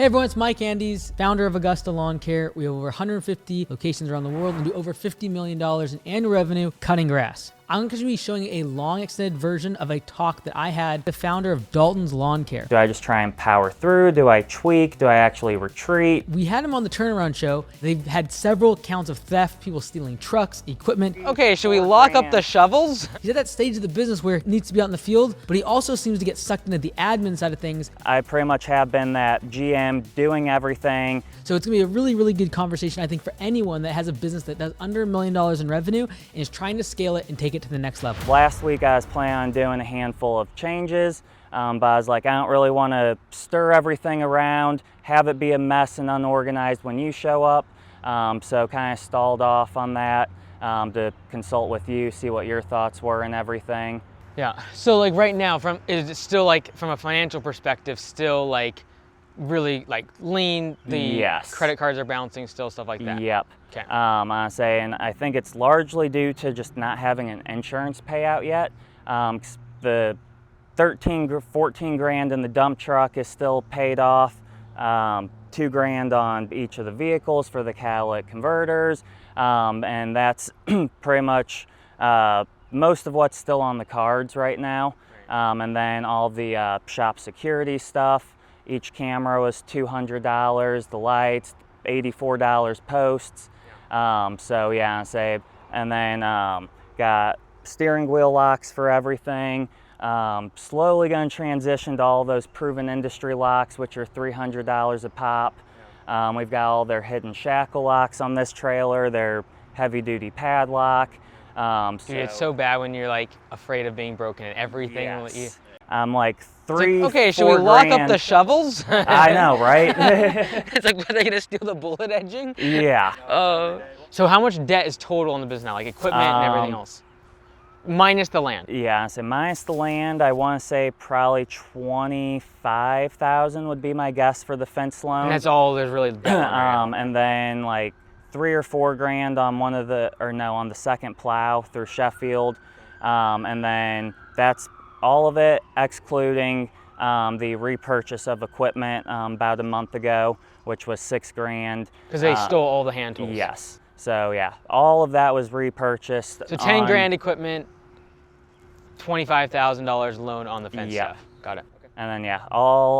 Hey everyone, it's Mike Andes, founder of Augusta Lawn Care. We have over 150 locations around the world and do over $50 million in annual revenue cutting grass. I'm going to be showing you a long extended version of a talk that I had, the founder of Dalton's Lawn Care. Do I just try and power through? Do I tweak? Do I actually retreat? We had him on the Turnaround Show. They've had several counts of theft, people stealing trucks, equipment. Okay, should we lock up the shovels? He's at that stage of the business where he needs to be out in the field, but he also seems to get sucked into the admin side of things. I pretty much have been that GM doing everything. So it's gonna be a really, really good conversation, I think, for anyone that has a business that does under $1 million in revenue and is trying to scale it and take it to the next level. Last week I was planning on doing a handful of changes, but I was like, I don't really want to stir everything around, have it be a mess and unorganized when you show up. So kind of stalled off on that to consult with you, see what your thoughts were and everything. Yeah, so like right now, is it still like, from a financial perspective, still like really like lean, the Yes. credit cards are bouncing still, stuff like that? Yep. Okay. I say, and I think it's largely due to just not having an insurance payout yet. 'Cause the 14 grand in the dump truck is still paid off. 2 grand on each of the vehicles for the catalytic converters. And that's pretty much most of what's still on the cards right now. And then all the shop security stuff. Each camera was $200, the lights, $84 posts. So yeah, I say, and then got steering wheel locks for everything. Slowly going to transition to all those proven industry locks, which are $300 a pop. We've got all their hidden shackle locks on this trailer, their heavy duty padlock. Dude, it's so bad when you're like afraid of being broken and everything. Yes. I'm like okay, should 4 we lock grand. up the shovels? I know, right? It's like, what, are they gonna steal the bullet edging? Yeah. So how much debt is total in the business now, like equipment and everything else? Minus the land. Yeah, so minus the land, I want to say probably 25,000 would be my guess for the fence loan. And that's all there's really debt on right now. And then like 3 or 4 grand on on the second plow through Sheffield. And then that's all of it, excluding the repurchase of equipment about a month ago, which was 6 grand. Because they stole all the hand tools. Yes. So yeah, all of that was repurchased. So 10 grand equipment, $25,000 loan on the fence stuff. Got it. Okay. And then yeah,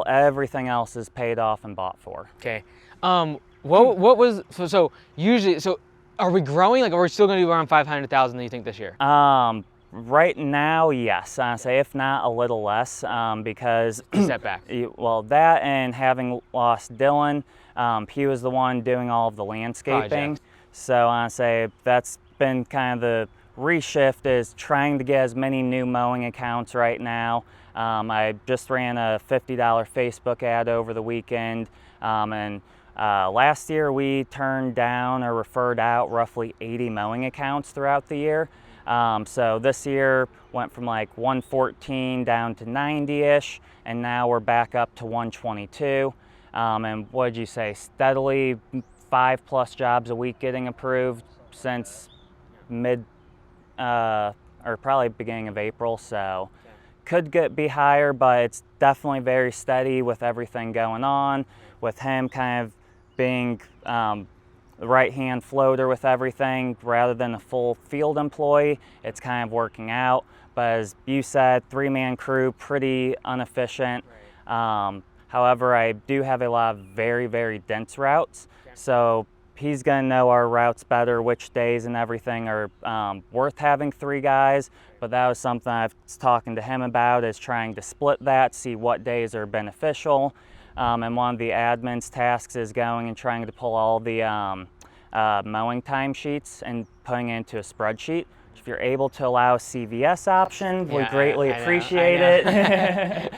everything else is paid off and bought for. Okay. What was so usually, so are we growing? Like, are we still going to do around 500,000? Do you think this year? Right now, yes. I say if not a little less, because Setback. Well, that and having lost Dylan, he was the one doing all of the landscaping. Project. So I say that's been kind of the reshift, is trying to get as many new mowing accounts right now. I just ran a $50 Facebook ad over the weekend, and last year we turned down or referred out roughly 80 mowing accounts throughout the year. So this year went from like 114 down to 90-ish, and now we're back up to 122. And what did you say, steadily 5+ jobs a week getting approved since or probably beginning of April. So could be higher, but it's definitely very steady with everything going on, with him kind of being the right-hand floater with everything rather than a full field employee. It's kind of working out, but as you said, 3-man crew, pretty inefficient. However, I do have a lot of very, very dense routes, so he's going to know our routes better, which days and everything are worth having 3 guys, but that was something I was talking to him about, is trying to split that, see what days are beneficial. And one of the admin's tasks is going and trying to pull all the mowing timesheets and putting it into a spreadsheet. If you're able to allow a CVS option, we greatly appreciate it.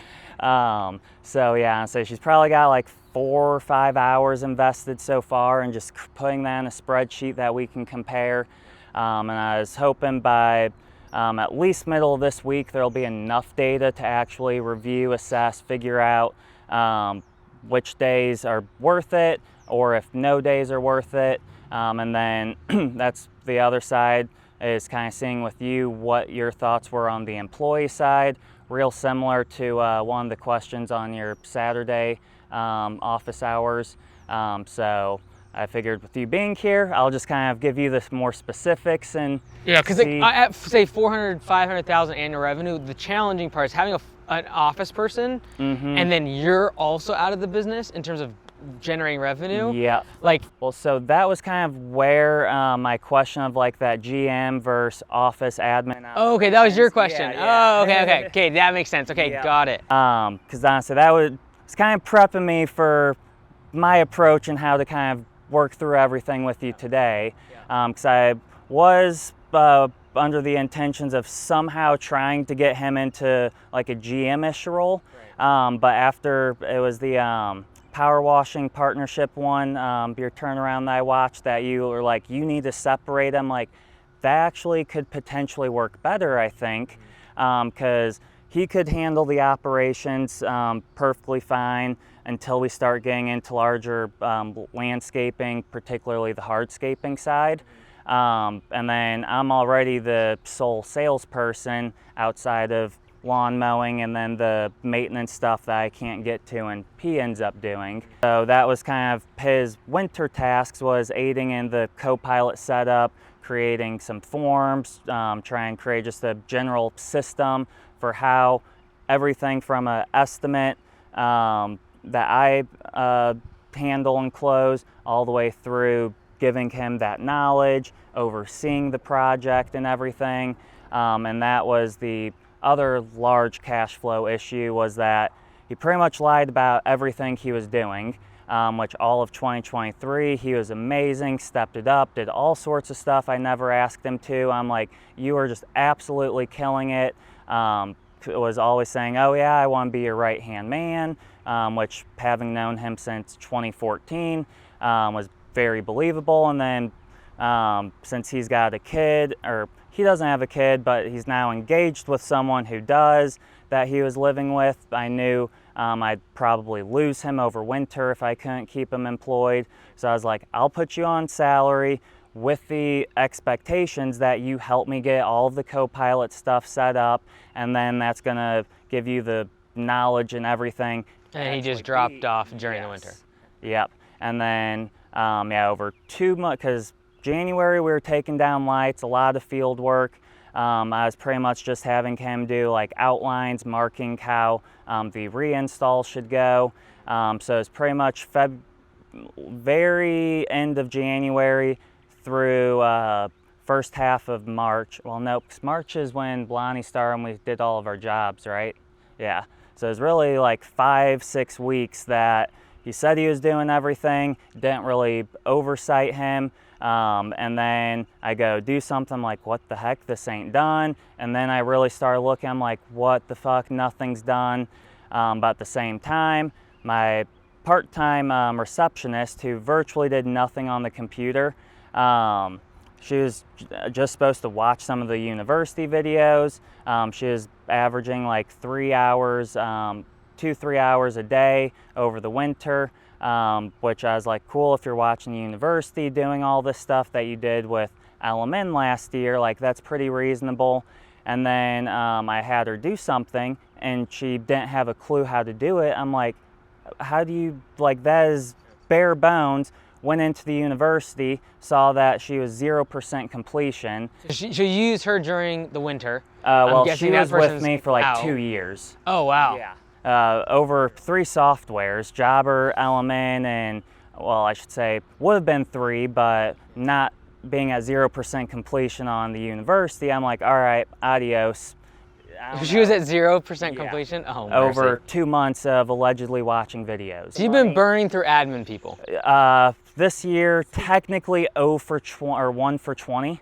So yeah, so she's probably got like 4 or 5 hours invested so far and just putting that in a spreadsheet that we can compare. And I was hoping by at least middle of this week there'll be enough data to actually review, assess, figure out which days are worth it, or if no days are worth it. And then that's the other side, is kind of seeing with you what your thoughts were on the employee side. Real similar to one of the questions on your Saturday office hours. So I figured with you being here, I'll just kind of give you the more specifics and yeah, because at say 400, 500,000 annual revenue, the challenging part is having an office person, and then you're also out of the business in terms of generating revenue. Yeah. Like, well, so that was kind of where my question of like that GM versus office admin. Oh, okay, that was your question. Yeah. Oh, okay, okay, that makes sense. Okay, Yeah. got it. Because honestly, it's kind of prepping me for my approach and how to kind of work through everything with you today. Because I was under the intentions of somehow trying to get him into like a GM-ish role. But after it was the power washing partnership one, your turnaround that I watched, that you were like, you need to separate them. Like, that actually could potentially work better, I think, because he could handle the operations perfectly fine until we start getting into larger landscaping, particularly the hardscaping side. And then I'm already the sole salesperson outside of lawn mowing and then the maintenance stuff that I can't get to and he ends up doing. So that was kind of his winter tasks, was aiding in the co-pilot setup, creating some forms, try and create just a general system for how everything from an estimate that I handle and close all the way through giving him that knowledge, overseeing the project and everything. And that was the other large cash flow issue, was that he pretty much lied about everything he was doing, which all of 2023, he was amazing, stepped it up, did all sorts of stuff I never asked him to. I'm like, you are just absolutely killing it. Was always saying, oh yeah, I want to be your right-hand man, which, having known him since 2014, was very believable. And then since he's got a kid, or he doesn't have a kid, but he's now engaged with someone who does, that he was living with, I knew I'd probably lose him over winter if I couldn't keep him employed. So I was like, I'll put you on salary with the expectations that you help me get all of the co-pilot stuff set up, and then that's gonna give you the knowledge and everything. And he just dropped off during the winter. Yep. And then over 2 months, because January we were taking down lights, a lot of field work. I was pretty much just having him do like outlines, marking how the reinstall should go. So it's pretty much very end of January through first half of March. Well, no, 'cause March is when Blondie started and we did all of our jobs, right? Yeah. So it was really like 5-6 weeks that he said he was doing everything, didn't really oversight him. And then I go do something, I'm like, what the heck, this ain't done. And then I really started looking, I'm like, what the fuck, nothing's done. But at the same time, my part-time receptionist, who virtually did nothing on the computer, she was just supposed to watch some of the university videos. She was averaging like 3 hours, 2-3 hours a day over the winter, which I was like, cool, if you're watching the university doing all this stuff that you did with LMN last year, like that's pretty reasonable. And then I had her do something and she didn't have a clue how to do it. I'm like, how do you, like, that is bare bones. Went into the university, saw that she was 0% completion. So you used her during the winter. Well, she was with me for like 2 years. Oh, wow. Yeah. Over 3 softwares, Jobber, LMN, and, well, I should say would have been 3, but not being at 0% completion on the university, I'm like, all right, adios. She was at 0% completion? Oh, mercy. Over 2 months of allegedly watching videos. So you've been burning through admin people. This year, technically 1 for 20.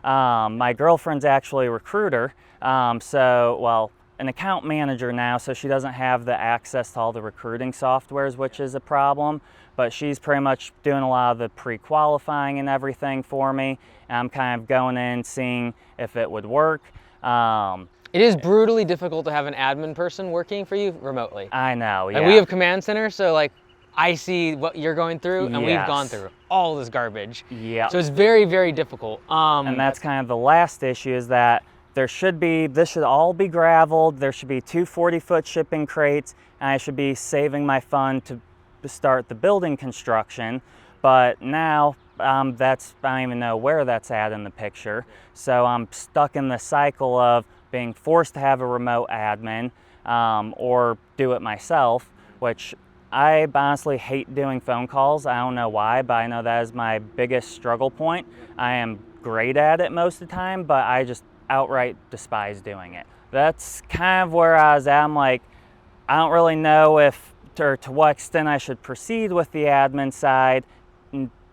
My girlfriend's actually a recruiter, well, an account manager now, so she doesn't have the access to all the recruiting softwares, which is a problem. But she's pretty much doing a lot of the pre-qualifying and everything for me. And I'm kind of going in, seeing if it would work. It is brutally difficult to have an admin person working for you remotely. I know, yeah. And we have command center, so like I see what you're going through, and we've Yes. gone through all this garbage. Yeah. So it's very, very difficult. And that's kind of the last issue, is that this should all be graveled. There should be 2 40-foot shipping crates, and I should be saving my fund to start the building construction, but now I don't even know where that's at in the picture. So I'm stuck in the cycle of being forced to have a remote admin or do it myself, which I honestly hate doing phone calls. I don't know why, but I know that is my biggest struggle point. I am great at it most of the time, but I just outright despise doing it. That's kind of where I was at. I'm like, I don't really know if or to what extent I should proceed with the admin side,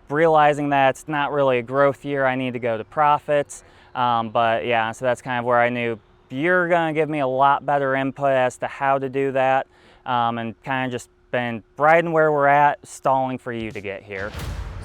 realizing that it's not really a growth year. I need to go to profits. But yeah, so that's kind of where I knew you're going to give me a lot better input as to how to do that, and kind of just been riding where we're at, stalling for you to get here.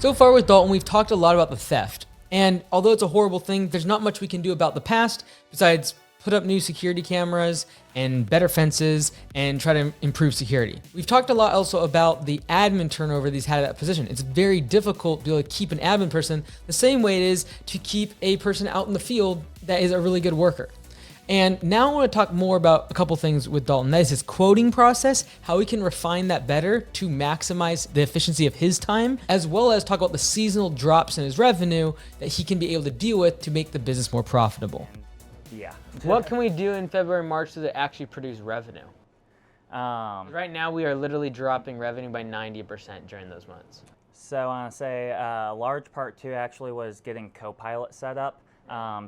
So far with Dalton, we've talked a lot about the theft. And although it's a horrible thing, there's not much we can do about the past besides put up new security cameras and better fences and try to improve security. We've talked a lot also about the admin turnover that he's had at that position. It's very difficult to be able to keep an admin person the same way it is to keep a person out in the field that is a really good worker. And now I want to talk more about a couple things with Dalton. That is his quoting process, how he can refine that better to maximize the efficiency of his time, as well as talk about the seasonal drops in his revenue that he can be able to deal with to make the business more profitable. Yeah. What can we do in February, March to actually produce revenue? Right now, we are literally dropping revenue by 90% during those months. So I want to say a large part too actually was getting Copilot set up.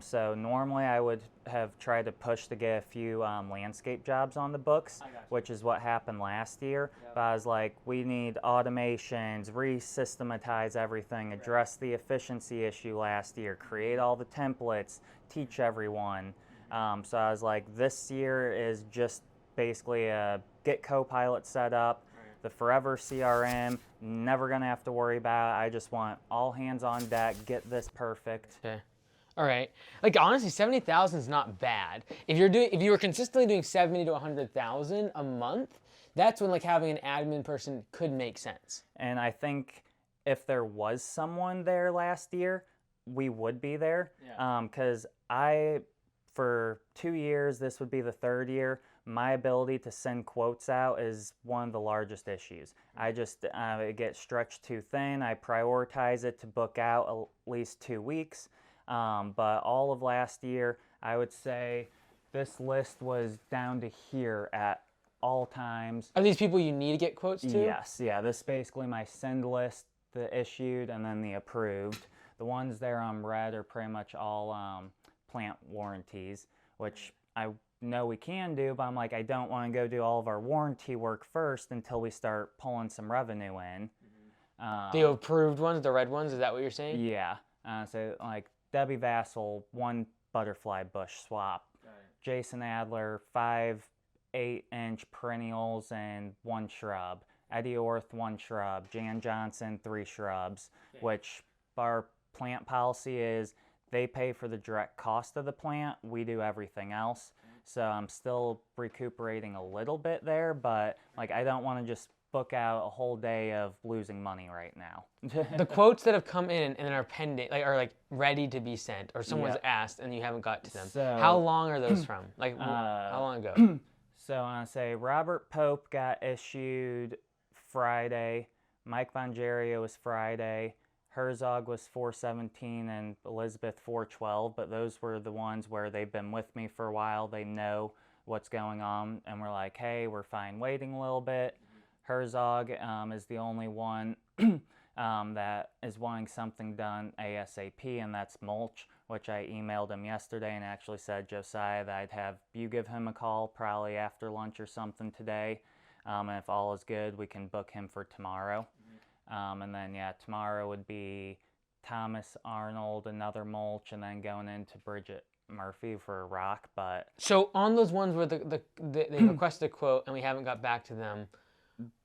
So normally I would have tried to push to get a few landscape jobs on the books, which is what happened last year. But I was like, we need automations, re-systematize everything, address the efficiency issue last year, create all the templates, teach everyone. So I was like, this year is just basically get Copilot set up, the forever CRM, never gonna have to worry about it. I just want all hands on deck, get this perfect. Okay. All right. Like honestly, 70,000 is not bad. If you were consistently doing 70 to 100,000 a month, that's when like having an admin person could make sense. And I think if there was someone there last year, we would be there. Because for 2 years, this would be the third year, my ability to send quotes out is one of the largest issues. I just it gets stretched too thin. I prioritize it to book out at least 2 weeks. But all of last year, I would say this list was down to here at all times. Are these people you need to get quotes to? Yes, yeah. This is basically my send list, the issued, and then the approved. The ones there on red are pretty much all plant warranties, which I know we can do, but I'm like, I don't want to go do all of our warranty work first until we start pulling some revenue in. The approved ones, the red ones, is that what you're saying? Yeah. So like Debbie Vassell, 1 butterfly bush swap. Jason Adler, 5 8-inch perennials and 1 shrub. Eddie Orth, 1 shrub. Jan Johnson, 3 shrubs, which our plant policy is they pay for the direct cost of the plant. We do everything else. So I'm still recuperating a little bit there, but like I don't want to just book out a whole day of losing money right now. The quotes that have come in and are pending, like are like ready to be sent, or someone's asked and you haven't got to them. So, how long are those from? Like how long ago? So I want to say Robert Pope got issued Friday. Mike Bongerio was Friday. Herzog was 417 and Elizabeth 412, but those were the ones where they've been with me for a while. They know what's going on, and we're like, hey, we're fine waiting a little bit. Herzog is the only one that is wanting something done ASAP, and that's mulch, which I emailed him yesterday and actually said, Josiah, that I'd have you give him a call probably after lunch or something today, and if all is good, we can book him for tomorrow. And then, yeah, tomorrow would be Thomas Arnold, another mulch, and then going into Bridget Murphy for a rock. But so on those ones where they requested a quote and we haven't got back to them,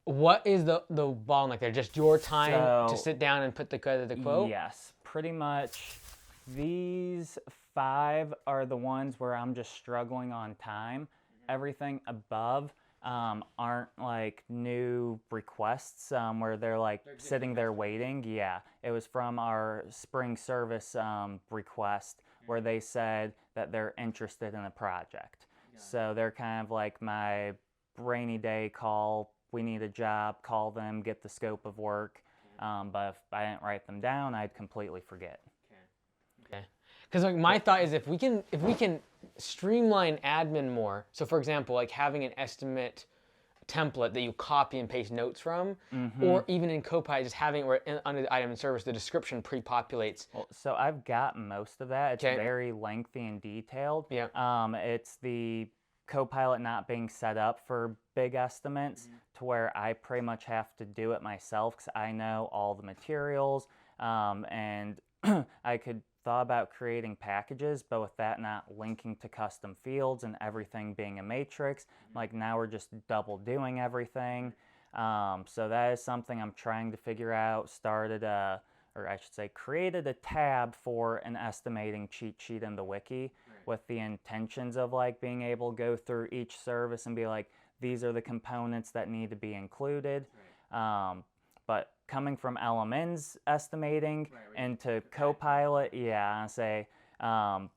what is the bottleneck there? Just your time to sit down and put the quote? Yes, pretty much. These 5 are the ones where I'm just struggling on time. Everything above aren't like new requests where they're like sitting there waiting. Yeah, it was from our spring service request where they said that they're interested in a project. So they're kind of like my rainy day call we need a job, call them, get the scope of work. But if I didn't write them down, I'd completely forget. Okay. Because like my thought is if we can streamline admin more. So for example, like having an estimate template that you copy and paste notes from, or even in Copilot, just having it where under the item and service, the description pre-populates. Well, so I've got most of that. It's very lengthy and detailed. Yeah. It's the Copilot not being set up for big estimates to where I pretty much have to do it myself because I know all the materials, and I could thought about creating packages, but with that not linking to custom fields and everything being a matrix, like now we're just double doing everything. So that is something I'm trying to figure out. Created a tab for an estimating cheat sheet in the wiki with the intentions of like being able to go through each service and be like, these are the components that need to be included. But coming from LMN's estimating into Copilot, I say how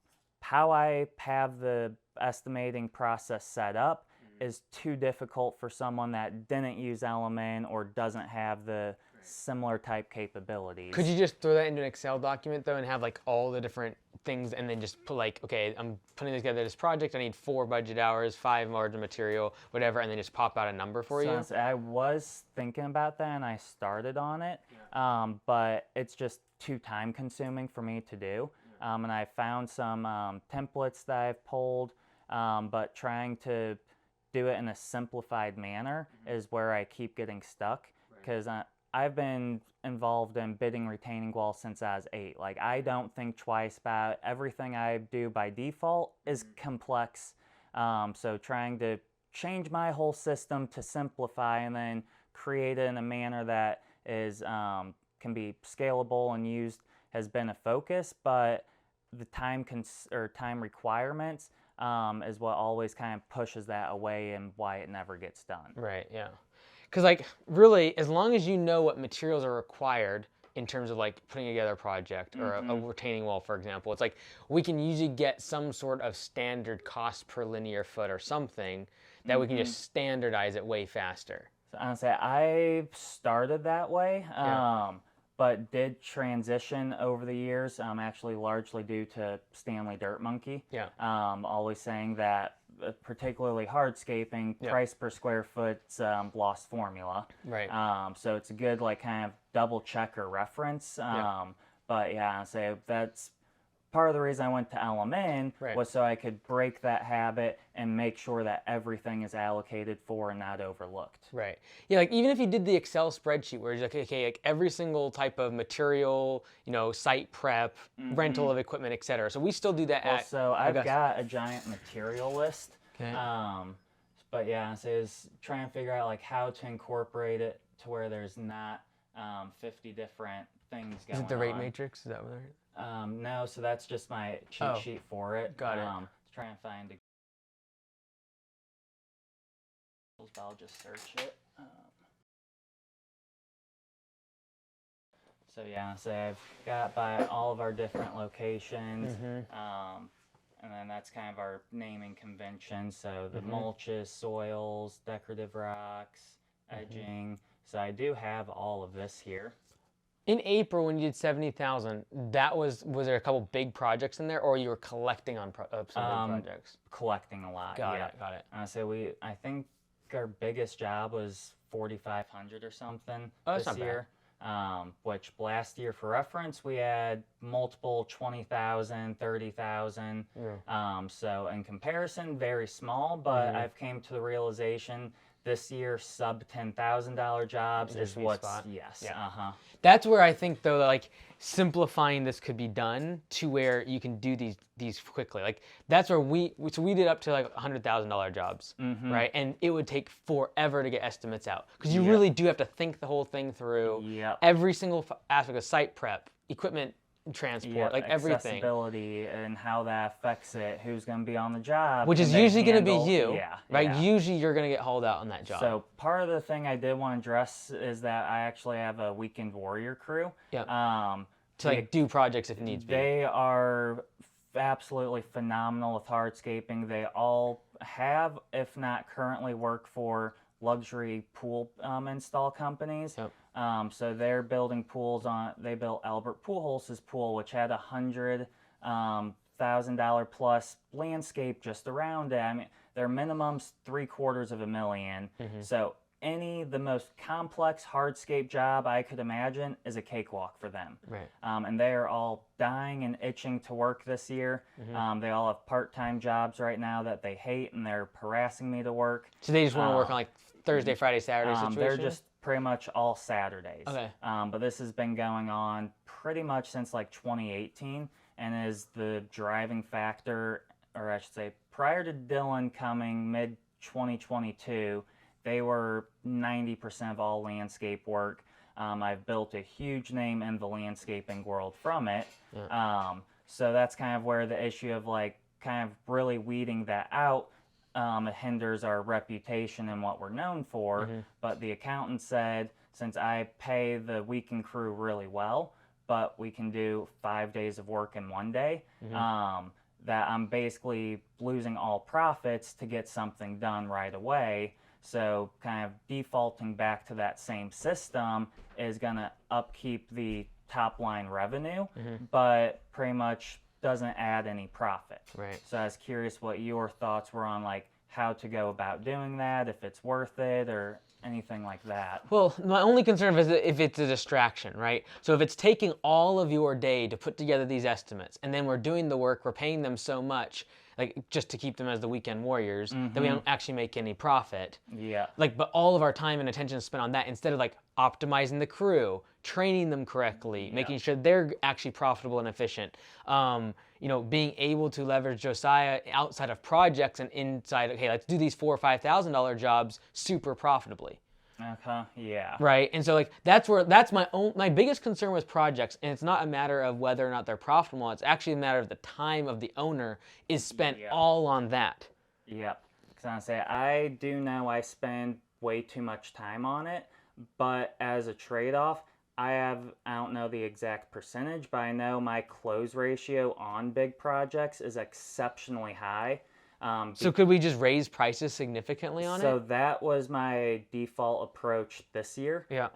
I have the estimating process set up is too difficult for someone that didn't use LMN or doesn't have the similar type capabilities. Could you just throw that into an Excel document though and have like all the different things and then just put like, okay, I'm putting together this project, I need 4 budget hours, 5 margin material, whatever, and then just pop out a number for you? I was thinking about that and I started on it, but it's just too time consuming for me to do. And I found some templates that I've pulled, but trying to do it in a simplified manner is where I keep getting stuck, because I've been involved in bidding retaining wall since I was 8. Like, I don't think twice about it. Everything I do by default is complex. So trying to change my whole system to simplify and then create it in a manner that is can be scalable and used has been a focus, but the time requirements is what always kind of pushes that away and why it never gets done. Right, yeah. Because like really, as long as you know what materials are required in terms of like putting together a project or a retaining wall, for example, it's like we can usually get some sort of standard cost per linear foot or something that we can just standardize it way faster. So honestly, I started that way, but did transition over the years, actually largely due to Stanley Dirt Monkey. Yeah. Always saying that particularly hardscaping, price per square foot's lost formula. Right. So it's a good like kind of double check or reference. But yeah, so that's part of the reason I went to LMN was so I could break that habit and make sure that everything is allocated for and not overlooked. Right. Yeah, like even if you did the Excel spreadsheet where you're like, okay, like every single type of material, you know, site prep, rental of equipment, etc. So we still do that So I've got a giant material list. Okay. But yeah, so it's trying to figure out like how to incorporate it to where there's not 50 different things going on. Is it the rate matrix? Is that what they're... No, so that's just my cheat sheet for it. Got it. Try and find a... I'll just search it. So yeah, so I've got by all of our different locations, and then that's kind of our naming convention. So the mulches, soils, decorative rocks, edging. So I do have all of this here. In April, when you did 70,000, that was there a couple big projects in there, or you were collecting on some big projects? Collecting a lot. Got it. So I think our biggest job was 4,500 or something this year. Which last year, for reference, we had multiple 20,000, 30,000. So in comparison, very small, but I've came to the realization this year sub $10,000 jobs is what's That's where I think though, like simplifying this could be done to where you can do these quickly. Like that's where we did up to like $100,000 jobs, right? And it would take forever to get estimates out because you really do have to think the whole thing through. Every single aspect of site prep, equipment transport, like everything. Accessibility and how that affects it, who's going to be on the job. Which is usually going to be you, right? Usually you're going to get hauled out on that job. So part of the thing I did want to address is that I actually have a weekend warrior crew. To like do projects if needs be. They are absolutely phenomenal with hardscaping. They all have, if not currently work for, luxury pool install companies. Yep. So they're building pools they built Albert Pujols' pool, which had $100,000 plus landscape just around it. I mean, their minimum's $750,000. So the most complex hardscape job I could imagine is a cakewalk for them. Right. And they are all dying and itching to work this year. They all have part-time jobs right now that they hate, and they're harassing me to work. So they just want to work on like Thursday, Friday, Saturday situation? They're just pretty much all Saturdays. Okay. But this has been going on pretty much since like 2018, and is the driving factor, or I should say, prior to Dylan coming mid-2022, they were 90% of all landscape work. I've built a huge name in the landscaping world from it. Yeah. So that's kind of where the issue of like kind of really weeding that out, it hinders our reputation and what we're known for. But the accountant said, since I pay the weekend crew really well, but we can do 5 days of work in one day, that I'm basically losing all profits to get something done right away. So kind of defaulting back to that same system is going to upkeep the top line revenue, but pretty much doesn't add any profit. Right. So I was curious what your thoughts were on like how to go about doing that, if it's worth it or anything like that. Well, my only concern is if it's a distraction, right? So if it's taking all of your day to put together these estimates, and then we're doing the work, we're paying them so much, like just to keep them as the weekend warriors, that we don't actually make any profit. Yeah. Like, but all of our time and attention is spent on that instead of like optimizing the crew, training them correctly, making sure they're actually profitable and efficient. Being able to leverage Josiah outside of projects and inside, okay, let's do these $4,000 or $5,000 jobs super profitably. Okay. Yeah. Right. And so like that's my biggest concern with projects, and it's not a matter of whether or not they're profitable, it's actually a matter of the time of the owner is spent all on that. Yep. Because I do know I spend way too much time on it, but as a trade-off, I don't know the exact percentage, but I know my close ratio on big projects is exceptionally high. So could we just raise prices significantly on it? So that was my default approach this year. Yeah.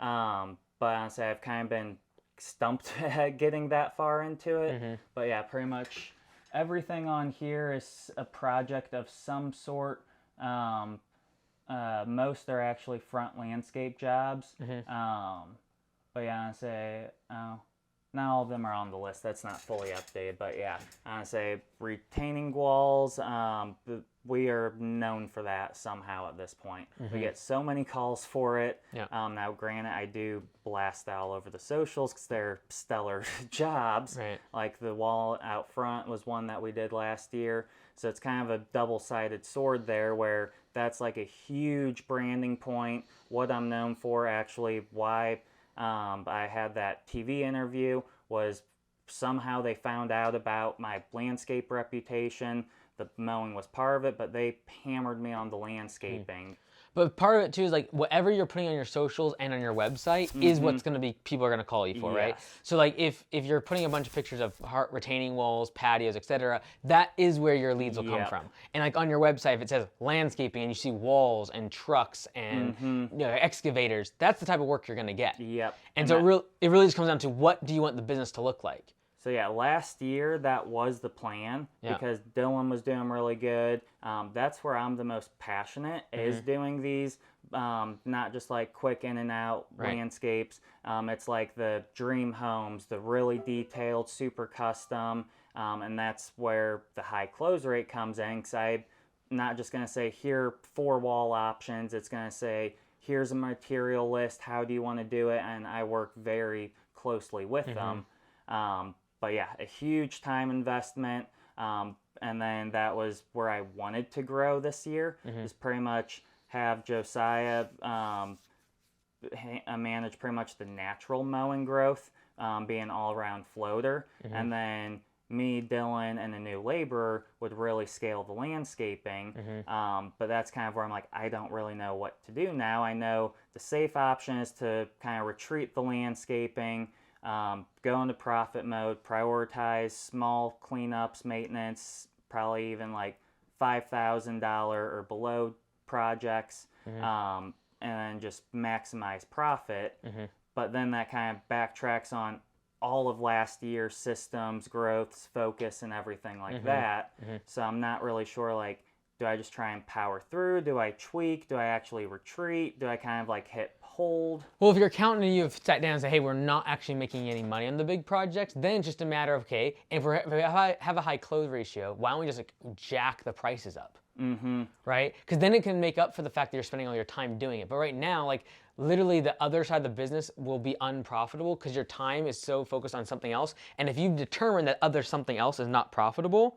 But honestly, I've kind of been stumped at getting that far into it. But yeah, pretty much everything on here is a project of some sort. Most are actually front landscape jobs. But yeah, honestly, not all of them are on the list. That's not fully updated. But yeah, honestly, retaining walls, we are known for that somehow at this point. We get so many calls for it. Now, granted, I do blast that all over the socials because they're stellar jobs. Right. Like the wall out front was one that we did last year. So it's kind of a double-sided sword there where that's like a huge branding point. What I'm known for, actually, why I had that TV interview was somehow they found out about my landscape reputation. The mowing was part of it, but they hammered me on the landscaping. But part of it too is like whatever you're putting on your socials and on your website is what's going to be people are going to call you for, right? So like if you're putting a bunch of pictures of retaining walls, patios, etc., that is where your leads will come from. And like on your website, if it says landscaping and you see walls and trucks and excavators, that's the type of work you're going to get. And so it really just comes down to what do you want the business to look like. So yeah, last year that was the plan because Dylan was doing really good. That's where I'm the most passionate is doing these, not just like quick in and out landscapes. It's like the dream homes, the really detailed, super custom, and that's where the high close rate comes in. Because I'm not just going to say here are 4 wall options. It's going to say here's a material list. How do you want to do it? And I work very closely with them. But yeah, a huge time investment. And then that was where I wanted to grow this year, is pretty much have Josiah manage pretty much the natural mowing growth, being all-around floater. And then me, Dylan, and a new laborer would really scale the landscaping. But that's kind of where I'm like, I don't really know what to do now. I know the safe option is to kind of retreat the landscaping, go into profit mode, prioritize small cleanups, maintenance, probably even like $5,000 or below projects, and then just maximize profit. But then that kind of backtracks on all of last year's systems, growths, focus, and everything like that. So I'm not really sure, like, do I just try and power through? Do I tweak? Do I actually retreat? Do I kind of like hit hold? Well, if you're accountant and you've sat down and said, hey, we're not actually making any money on the big projects, then it's just a matter of, okay, if we have a high close ratio, why don't we just like jack the prices up? Right? Because then it can make up for the fact that you're spending all your time doing it. But right now, like literally the other side of the business will be unprofitable because your time is so focused on something else. And if you determine that other something else is not profitable,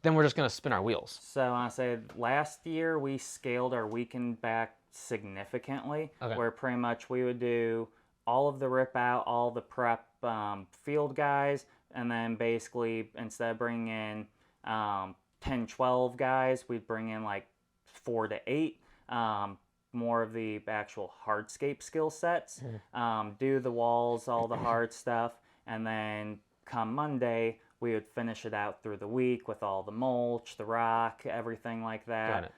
then we're just going to spin our wheels. So I say last year we scaled our weekend back significantly, where pretty much we would do all of the rip out, all the prep field guys, and then basically instead of bringing in 10, 12 guys, we'd bring in like 4 to 8, more of the actual hardscape skill sets, do the walls, all the hard stuff, and then come Monday, we would finish it out through the week with all the mulch, the rock, everything like that.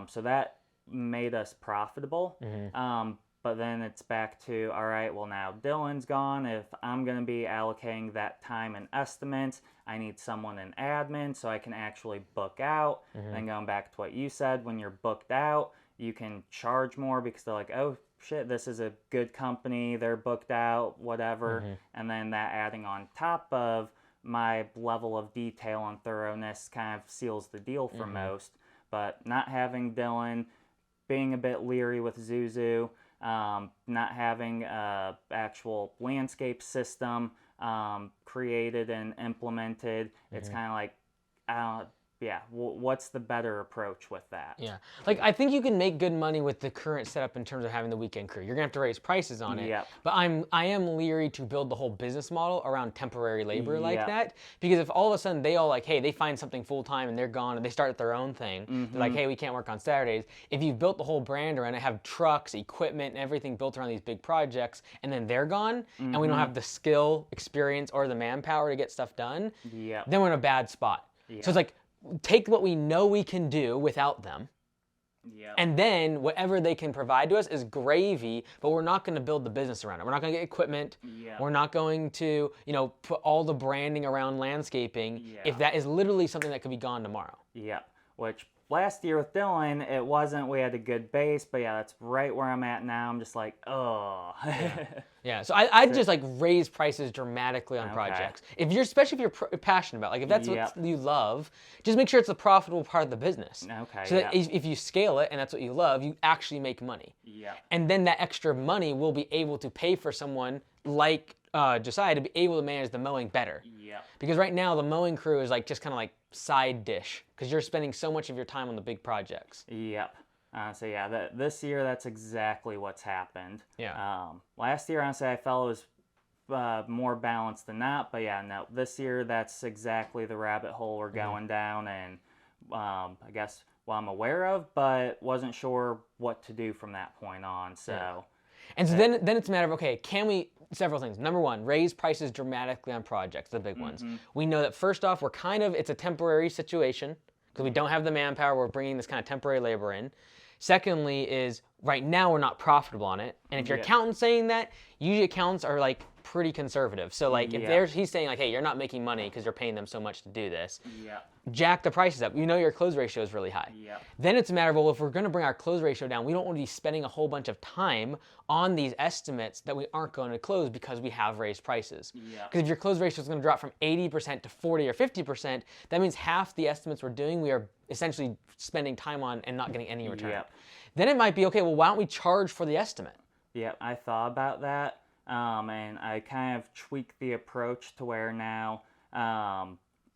So that made us profitable. But then it's back to, all right, well now Dylan's gone. If I'm going to be allocating that time and estimates, I need someone in admin so I can actually book out. And going back to what you said, when you're booked out, you can charge more because they're like, oh shit, this is a good company, they're booked out, whatever. And then that adding on top of my level of detail and thoroughness kind of seals the deal for most. But not having Dylan, being a bit leery with Zuzu, not having an actual landscape system created and implemented, it's kind of like, what's the better approach with that? Yeah, like I think you can make good money with the current setup in terms of having the weekend crew. You're gonna have to raise prices on it. But I am leery to build the whole business model around temporary labor like that, because if all of a sudden they all like, hey, they find something full time and they're gone and they start their own thing, they're like, hey, we can't work on Saturdays. If you've built the whole brand around it, have trucks, equipment, and everything built around these big projects, and then they're gone, and we don't have the skill, experience, or the manpower to get stuff done, then we're in a bad spot. So it's like, take what we know we can do without them, and then whatever they can provide to us is gravy, but we're not going to build the business around it. We're not going to get equipment. We're not going to, put all the branding around landscaping if that is literally something that could be gone tomorrow. Which last year with Dylan, it wasn't, we had a good base, but that's right where I'm at now. I'm just like, oh. So I'd just like raise prices dramatically on projects. Especially if you're passionate about, like if that's what you love, just make sure it's the profitable part of the business. So that if you scale it and that's what you love, you actually make money. And then that extra money will be able to pay for someone like Josiah to be able to manage the mowing better. Because right now the mowing crew is like just kind of like side dish because you're spending so much of your time on the big projects. This year that's exactly what's happened. Last year honestly I felt it was more balanced than not, but this year that's exactly the rabbit hole we're going down, and I guess I'm aware of, but wasn't sure what to do from that point on. And so then it's a matter of, okay, can we, several things. Number one, raise prices dramatically on projects, the big ones. We know that first off, it's a temporary situation because we don't have the manpower, we're bringing this kind of temporary labor in. Secondly is, right now we're not profitable on it. And if your accountant's saying that, usually accountants are like pretty conservative. So like if he's saying like, hey, you're not making money because you're paying them so much to do this, jack the prices up. Your close ratio is really high. Then it's a matter of, well, if we're going to bring our close ratio down, we don't want to be spending a whole bunch of time on these estimates that we aren't going to close because we have raised prices. Because if your close ratio is going to drop from 80% to 40 or 50%, that means half the estimates we're doing, we are essentially spending time on and not getting any return. Then it might be, okay, well, why don't we charge for the estimate? I thought about that. And I kind of tweaked the approach to where now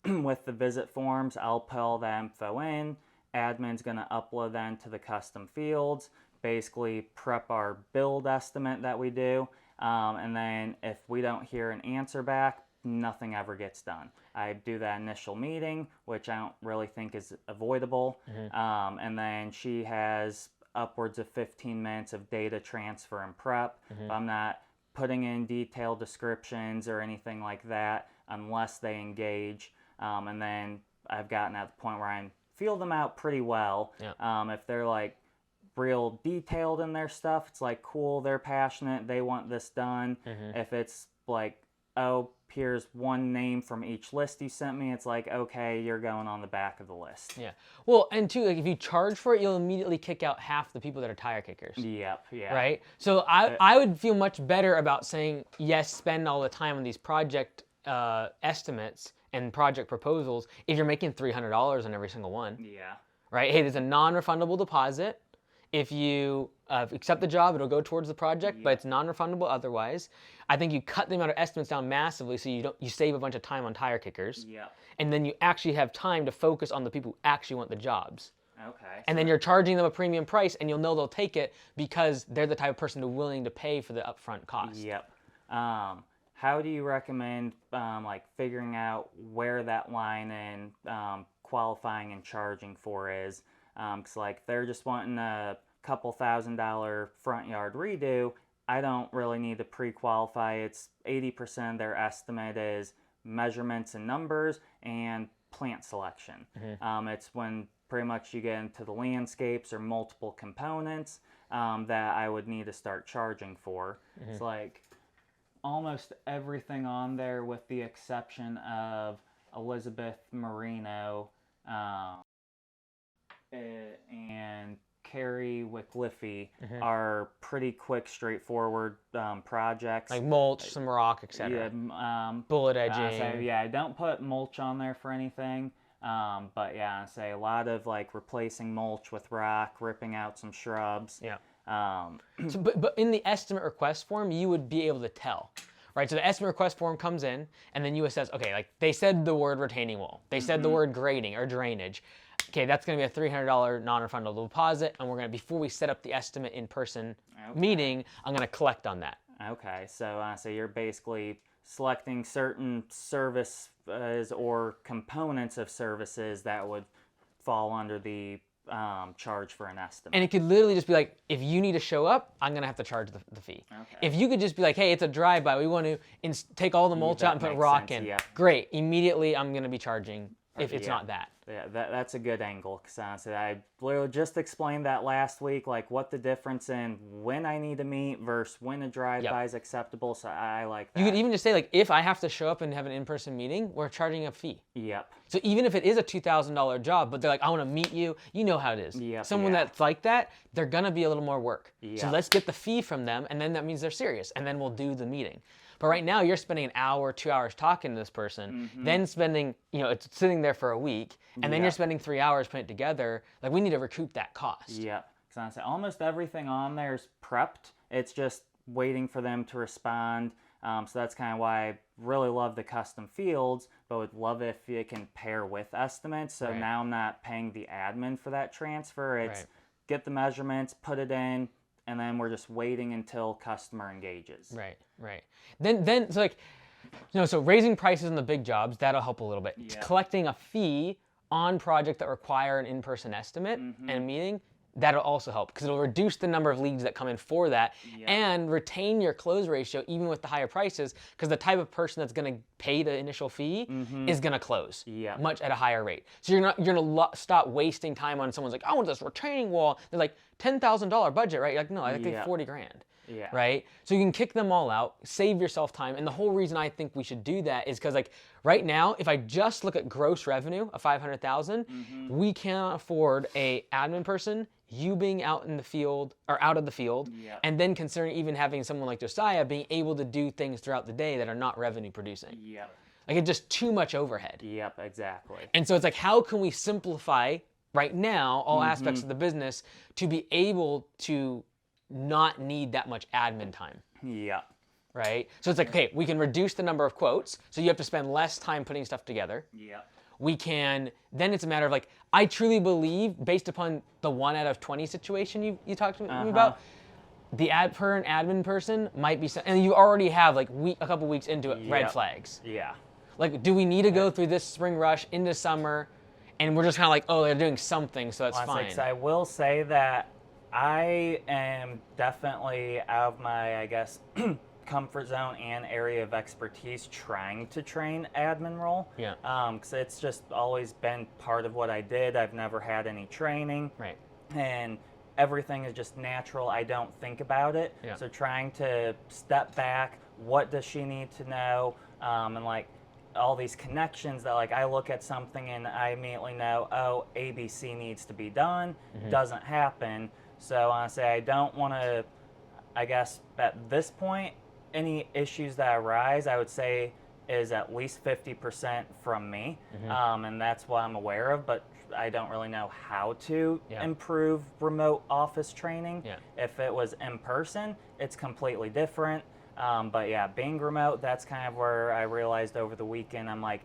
with the visit forms, I'll put all the info in. Admin's going to upload that into the custom fields, basically prep our build estimate that we do. And then if we don't hear an answer back, nothing ever gets done. I do that initial meeting, which I don't really think is avoidable. And then she has upwards of 15 minutes of data transfer and prep. I'm not putting in detailed descriptions or anything like that unless they engage. And then I've gotten at the point where I feel them out pretty well. If they're like, real detailed in their stuff, it's like, cool, they're passionate, they want this done. If it's like, oh, here's one name from each list you sent me, it's like, okay, you're going on the back of the list. Yeah. Well, and too, like if you charge for it, you'll immediately kick out half the people that are tire kickers. Yep, yeah. Right? So I would feel much better about saying, yes, spend all the time on these project estimates and project proposals if you're making $300 on every single one. Yeah. Right? Hey, there's a non-refundable deposit. If you accept the job, it'll go towards the project, but it's non-refundable otherwise. I think you cut the amount of estimates down massively, so you save a bunch of time on tire kickers. Yeah. And then you actually have time to focus on the people who actually want the jobs. Okay. And then you're charging them a premium price, and you'll know they'll take it because they're the type of person who's willing to pay for the upfront cost. Yep. How do you recommend like figuring out where that line in qualifying and charging for is? Because like they're just wanting a couple $1,000 front yard redo. I don't really need to pre-qualify. It's 80% of their estimate is measurements and numbers and plant selection. It's when pretty much you get into the landscapes or multiple components that I would need to start charging for. It's like almost everything on there with the exception of Elizabeth Marino and Carrie Wickliffe are pretty quick, straightforward projects. Like mulch, some rock, etc. Yeah, bullet edging. So yeah, I don't put mulch on there for anything. But yeah, I say a lot of like replacing mulch with rock, ripping out some shrubs. Yeah. So, but in the estimate request form, you would be able to tell. Right, so the estimate request form comes in, and then you assess, okay, like they said the word retaining wall. They said the word grading or drainage. Okay, that's going to be a $300 non-refundable deposit, and we're going to, before we set up the estimate in-person meeting, I'm going to collect on that. Okay, so you're basically selecting certain services or components of services that would fall under the charge for an estimate. And it could literally just be like, if you need to show up, I'm going to have to charge the fee. Okay. If you could just be like, hey, it's a drive-by, we want to take all the mulch out and put rock sense, in. yeah. Great, immediately I'm going to be charging if it's not that. Yeah, that's a good angle, because I literally just explained that last week, like what the difference in when I need to meet versus when a drive-by is acceptable, so I like that. You could even just say, like, if I have to show up and have an in-person meeting, we're charging a fee. Yep. So even if it is a $2,000 job, but they're like, I want to meet you, you know how it is. Yep, Someone that's like that, they're going to be a little more work. So Yep. let's get the fee from them, and then that means they're serious, and then we'll do the meeting. But right now, you're spending an hour, 2 hours talking to this person, then spending, it's sitting there for a week, and then you're spending 3 hours putting it together. Like, we need to recoup that cost. Yeah, because honestly, almost everything on there is prepped. It's just waiting for them to respond. So that's kind of why I really love the custom fields, but would love if it can pair with estimates. So now I'm not paying the admin for that transfer. It's get the measurements, put it in, and then we're just waiting until customer engages. Right. Then so like, so raising prices on the big jobs, that'll help a little bit. Yeah. Collecting a fee on projects that require an in-person estimate and a meeting, that'll also help because it'll reduce the number of leads that come in for that and retain your close ratio even with the higher prices because the type of person that's going to pay the initial fee is going to close much at a higher rate. So you're going to stop wasting time on someone's like, I want this retaining wall. They're like $10,000 budget, right? You're like, no, I think 40 grand. Yeah. Right? So you can kick them all out, save yourself time. And the whole reason I think we should do that is because like right now, if I just look at gross revenue of 500,000, we cannot afford a admin person, you being out in the field or out of the field, and then considering even having someone like Josiah being able to do things throughout the day that are not revenue producing. Like it's just too much overhead. Yep, exactly. And so it's like, how can we simplify right now all aspects of the business to be able to not need that much admin time? Yeah. Right? So it's like, okay, we can reduce the number of quotes, so you have to spend less time putting stuff together. Yeah. We can, then it's a matter of like, I truly believe, based upon the 1 out of 20 situation you talked to me about, the an admin person might be, and you already have like a couple weeks into it, red flags. Yeah. Like, do we need to go through this spring rush into summer, and we're just kind of like, oh, they're doing something, so that's fine. So I will say that I am definitely out of my, I guess, comfort zone and area of expertise trying to train admin role. Yeah. Because it's just always been part of what I did. I've never had any training. Right. And everything is just natural. I don't think about it. Yeah. So trying to step back, what does she need to know? And like all these connections that like I look at something and I immediately know, oh, ABC needs to be done. Doesn't happen. So honestly, I don't want to, I guess at this point, any issues that arise, I would say is at least 50% from me. And that's what I'm aware of, but I don't really know how to improve remote office training. If it was in person, it's completely different. But yeah, being remote, that's kind of where I realized over the weekend, I'm like,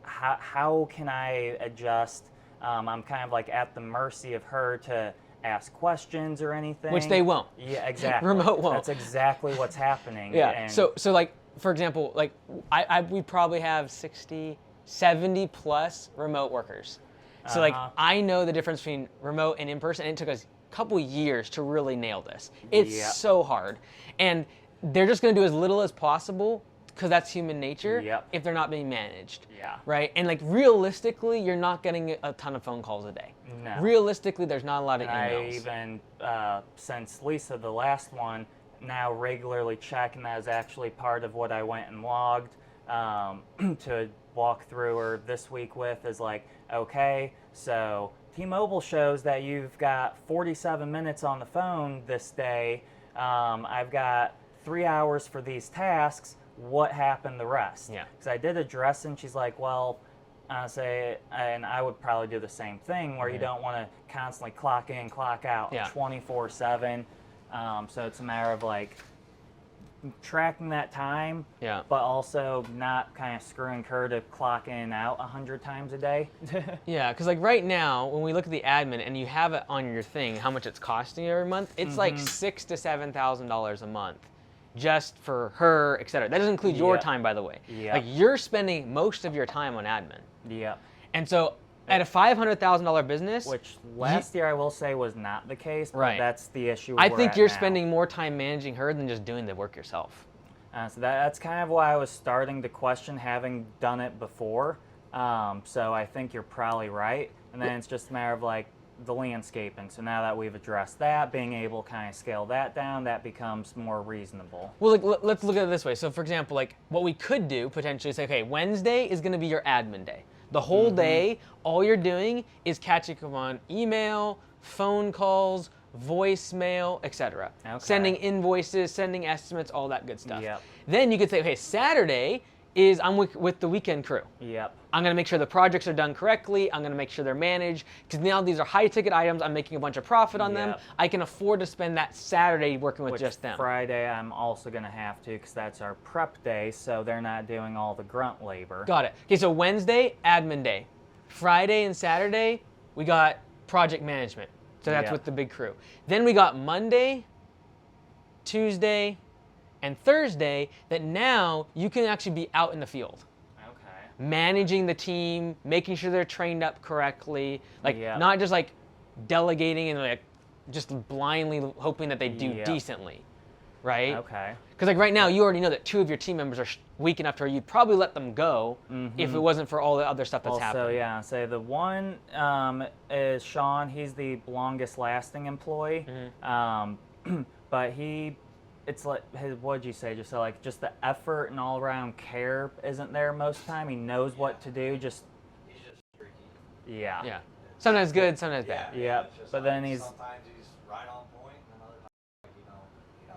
how can I adjust? I'm kind of like at the mercy of her to ask questions or anything. Which they won't. Yeah, exactly. Remote won't. That's exactly what's happening. Yeah. And So like, for example, like we probably have 60, 70 plus remote workers. So like, I know the difference between remote and in person, and it took us a couple years to really nail this. It's so hard. And they're just going to do as little as possible because that's human nature if they're not being managed. Right? And like realistically, you're not getting a ton of phone calls a day. No. Realistically, there's not a lot of emails. I even, since Lisa, the last one, now regularly check, and that is actually part of what I went and logged to walk through her this week with is like, okay, so T-Mobile shows that you've got 47 minutes on the phone this day. I've got 3 hours for these tasks. What happened the rest? Because I did address, and she's like, well, honestly, and I would probably do the same thing where you don't want to constantly clock in, clock out 24/7. So it's a matter of like tracking that time, but also not kind of screwing her to clock in and out 100 times a day. Yeah, because like right now, when we look at the admin and you have it on your thing, how much it's costing you every month, it's like $6,000 to $7,000 a month just for her, etc. That doesn't include your time, by the way. Like you're spending most of your time on admin. And so at a $500,000 business, which last year I will say was not the case, but that's the issue. I think you're spending more time managing her than just doing the work yourself. So that's kind of why I was starting to question having done it before. So I think you're probably right. And then it's just a matter of like the landscaping. So now that we've addressed that, being able to kind of scale that down, that becomes more reasonable. Well, like, let's look at it this way. So for example, like what we could do potentially is say, okay, Wednesday is going to be your admin day. The whole day, all you're doing is catching up on email, phone calls, voicemail, etc. Sending invoices, sending estimates, all that good stuff. Then you could say, okay, Saturday is I'm with the weekend crew. I'm going to make sure the projects are done correctly. I'm going to make sure they're managed because now these are high ticket items. I'm making a bunch of profit on them. I can afford to spend that Saturday working with just them. Friday I'm also going to have to because that's our prep day, so they're not doing all the grunt labor. Got it. Okay, so Wednesday, admin day. Friday and Saturday, we got project management. So that's with the big crew. Then we got Monday, Tuesday, and Thursday that now you can actually be out in the field. Managing the team, making sure they're trained up correctly, like not just like delegating and like just blindly hoping that they do decently, right? Because like right now you already know that 2 of your team members are weak enough to where you'd probably let them go if it wasn't for all the other stuff that's happening. So the one is Sean. He's the longest lasting employee, but it's like what'd you say? Just like the effort and all around care isn't there most of the time. He knows what to do. He's just freaky. Yeah. Sometimes good, sometimes bad. But then sometimes he's right on point, and other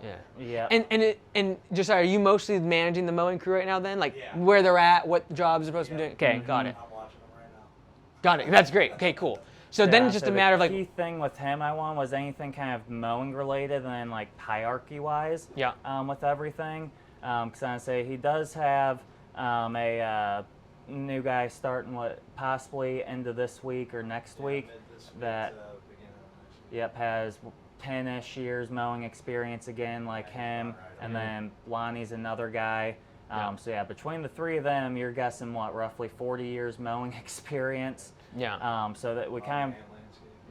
times, you know. And just are you mostly managing the mowing crew right now then? Like where they're at, what jobs they're supposed to be doing? Okay, got it. I'm watching them right now. Got it. That's great. Okay, cool. So then it's just a matter of like. The key thing with him I want was anything kind of mowing related and then like hierarchy wise. With everything, because I say he does have a new guy starting possibly end of this week or next week that has 10-ish years mowing experience again like him, and then Lonnie's another guy. So between the 3 of them, you're guessing roughly 40 years mowing experience. So that we kind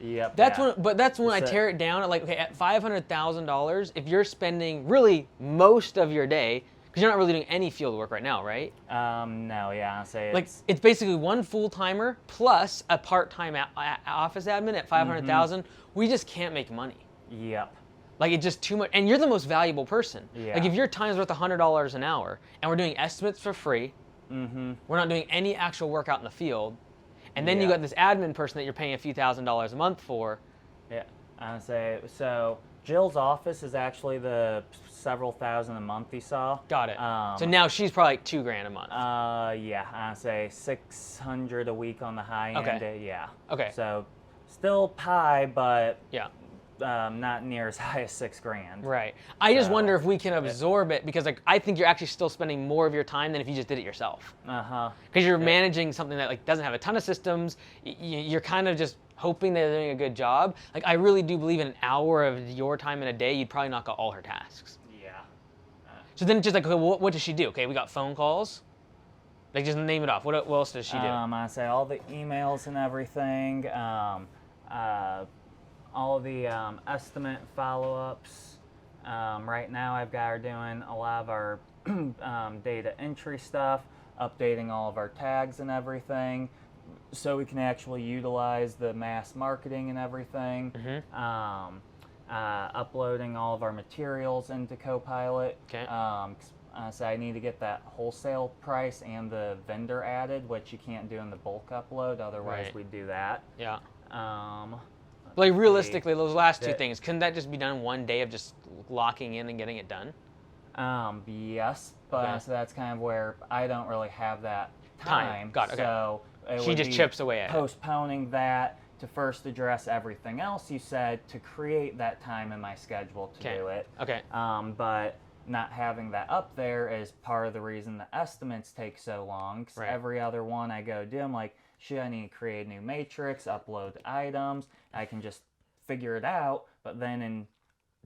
of. That's when I tear it down at like, okay, at $500,000, if you're spending really most of your day, because you're not really doing any field work right now, right? No, I'll say it's basically one full-timer plus a part-time office admin at $500,000. We just can't make money. Yep. Like it's just too much, and you're the most valuable person. Yeah. Like if your time's worth $100 an hour, and we're doing estimates for free, we're not doing any actual work out in the field, and then you Yeah. got this admin person that you're paying a few $1,000s a month for. Yeah, I say so. Jill's office is actually the several thousand a month you saw. Got it. So now she's probably like $2,000 a month. Yeah, I say 600 a week on the high end. Okay. Yeah. Okay. So still high, but Yeah. not near as high as $6,000. Right. I just So, wonder if we can absorb it, because like I think you're actually still spending more of your time than if you just did it yourself. Because you're managing something that like doesn't have a ton of systems. You're kind of just hoping they're doing a good job. Like I really do believe in an hour of your time in a day, you'd probably knock out all her tasks. Yeah. So then it's just like, okay, what does she do? Okay, we got phone calls. Like just name it off. What else does she do? I say all the emails and everything. All the estimate follow-ups. Right now I've got her doing a lot of our data entry stuff, updating all of our tags and everything, so we can actually utilize the mass marketing and everything. Uploading all of our materials into Copilot. Okay. So I need to get that wholesale price and the vendor added, which you can't do in the bulk upload, otherwise Right. we'd do that. Yeah. Let's Like realistically, those last two That- things, couldn't that just be done in one day of just locking in and getting it done? Yes, but Okay. so that's kind of where I don't really have that Time. time. Got it, okay. So it She would just be chips away at it. postponing that to first address everything else you said to create that time in my schedule to Okay. do it. Okay. But not having that up there is part of the reason the estimates take so long. 'Cause Right. every other one I go do, I'm like, shit, I need to create a new matrix, upload items. I can just figure it out. But then in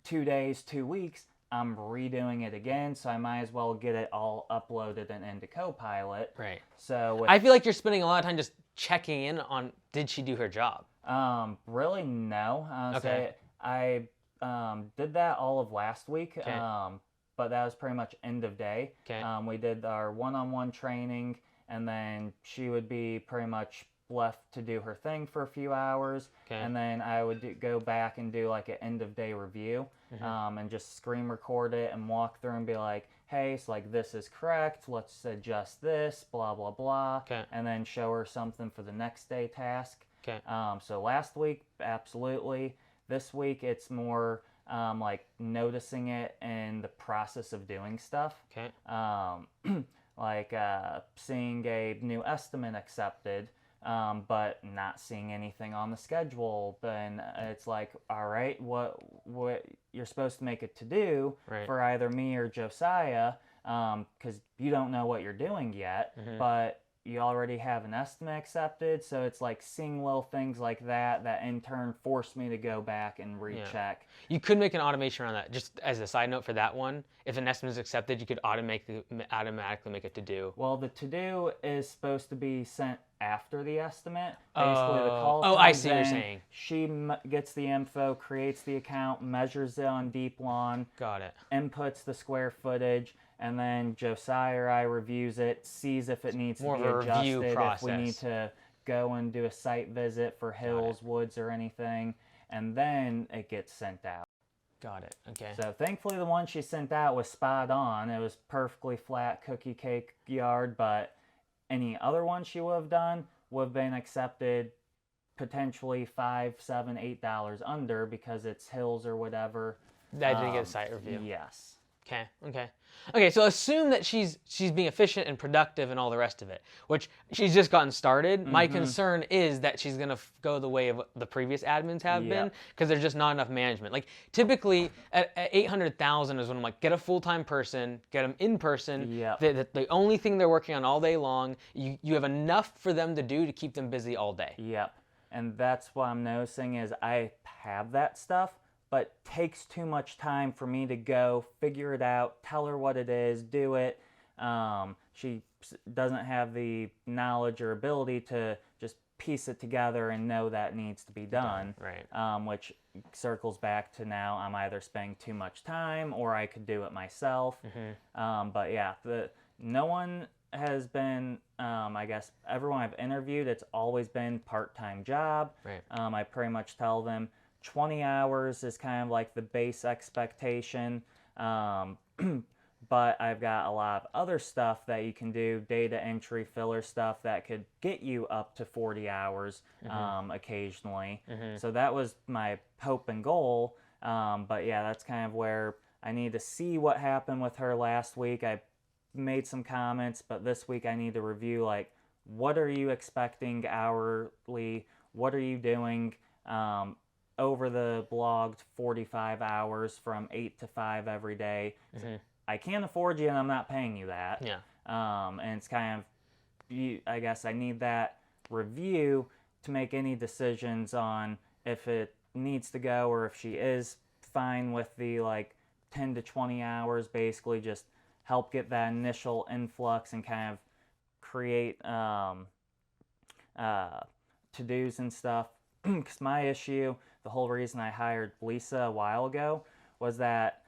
2 days, 2 weeks, I'm redoing it again. So I might as well get it all uploaded and into Copilot. Right. So with, I feel like you're spending a lot of time just checking in on, did she do her job? really no. Okay. I did that all of last week. Okay. But that was pretty much end of day. Okay. We did our one-on-one training, and then she would be pretty much left to do her thing for a few hours, Okay. and then I would go back and do like an end-of-day review, and just screen record it and walk through and be like, hey, so like this is correct, let's adjust this, blah, blah, blah, Okay. and then show her something for the next day task. Okay. So last week, absolutely. This week, it's more like noticing it in the process of doing stuff. Okay. Like seeing a new estimate accepted, but not seeing anything on the schedule. Then it's like, all right, what you're supposed to make it to do Right. for either me or Josiah, because you don't know what you're doing yet, but you already have an estimate accepted. So it's like seeing little things like that in turn forced me to go back and recheck. You could make an automation around that. Just as a side note for that one, if an estimate is accepted, you could automatically make a to-do. Well, the to-do is supposed to be sent after the estimate. Basically, the call Oh, I comes see what you're in, saying. She gets the info, creates the account, measures it on Deep Lawn, Got it. inputs the square footage, and then Josiah or I reviews it, sees if it needs More to be of a review adjusted, if we need process. to go and do a site visit for hills, woods, or anything, and then it gets sent out. Got it. Okay. So thankfully the one she sent out was spot on. It was perfectly flat cookie cake yard, but any other one she would have done would have been accepted potentially $5, $7, $8 under because it's hills or whatever. That didn't get a site review. Yes. Okay. Okay. Okay. So assume that she's being efficient and productive and all the rest of it, which she's just gotten started. My concern is that she's gonna go the way of the previous admins have been, because there's just not enough management. Like typically at 800,000 is when I'm like, get a full-time person, get them in person. Yep. The only thing they're working on all day long. You have enough for them to do to keep them busy all day. Yep. And that's what I'm noticing is I have that stuff, but takes too much time for me to go figure it out, tell her what it is, do it. She doesn't have the knowledge or ability to just piece it together and know that needs to be done. Right. Which circles back to now I'm either spending too much time or I could do it myself. But yeah, no one has been, I guess, everyone I've interviewed, it's always been part-time job. Right. I pretty much tell them, 20 hours is kind of like the base expectation. But I've got a lot of other stuff that you can do, data entry, filler stuff that could get you up to 40 hours occasionally. So that was my hope and goal. But yeah, that's kind of where I need to see what happened with her last week. I made some comments, but this week I need to review, like, what are you expecting hourly? What are you doing over the blogged 45 hours from 8 to 5 every day? I can't afford you and I'm not paying you that. Yeah. And it's kind of, I guess I need that review to make any decisions on if it needs to go or if she is fine with the like 10 to 20 hours, basically just help get that initial influx and kind of create to-dos and stuff. Because my issue, the whole reason I hired Lisa a while ago was that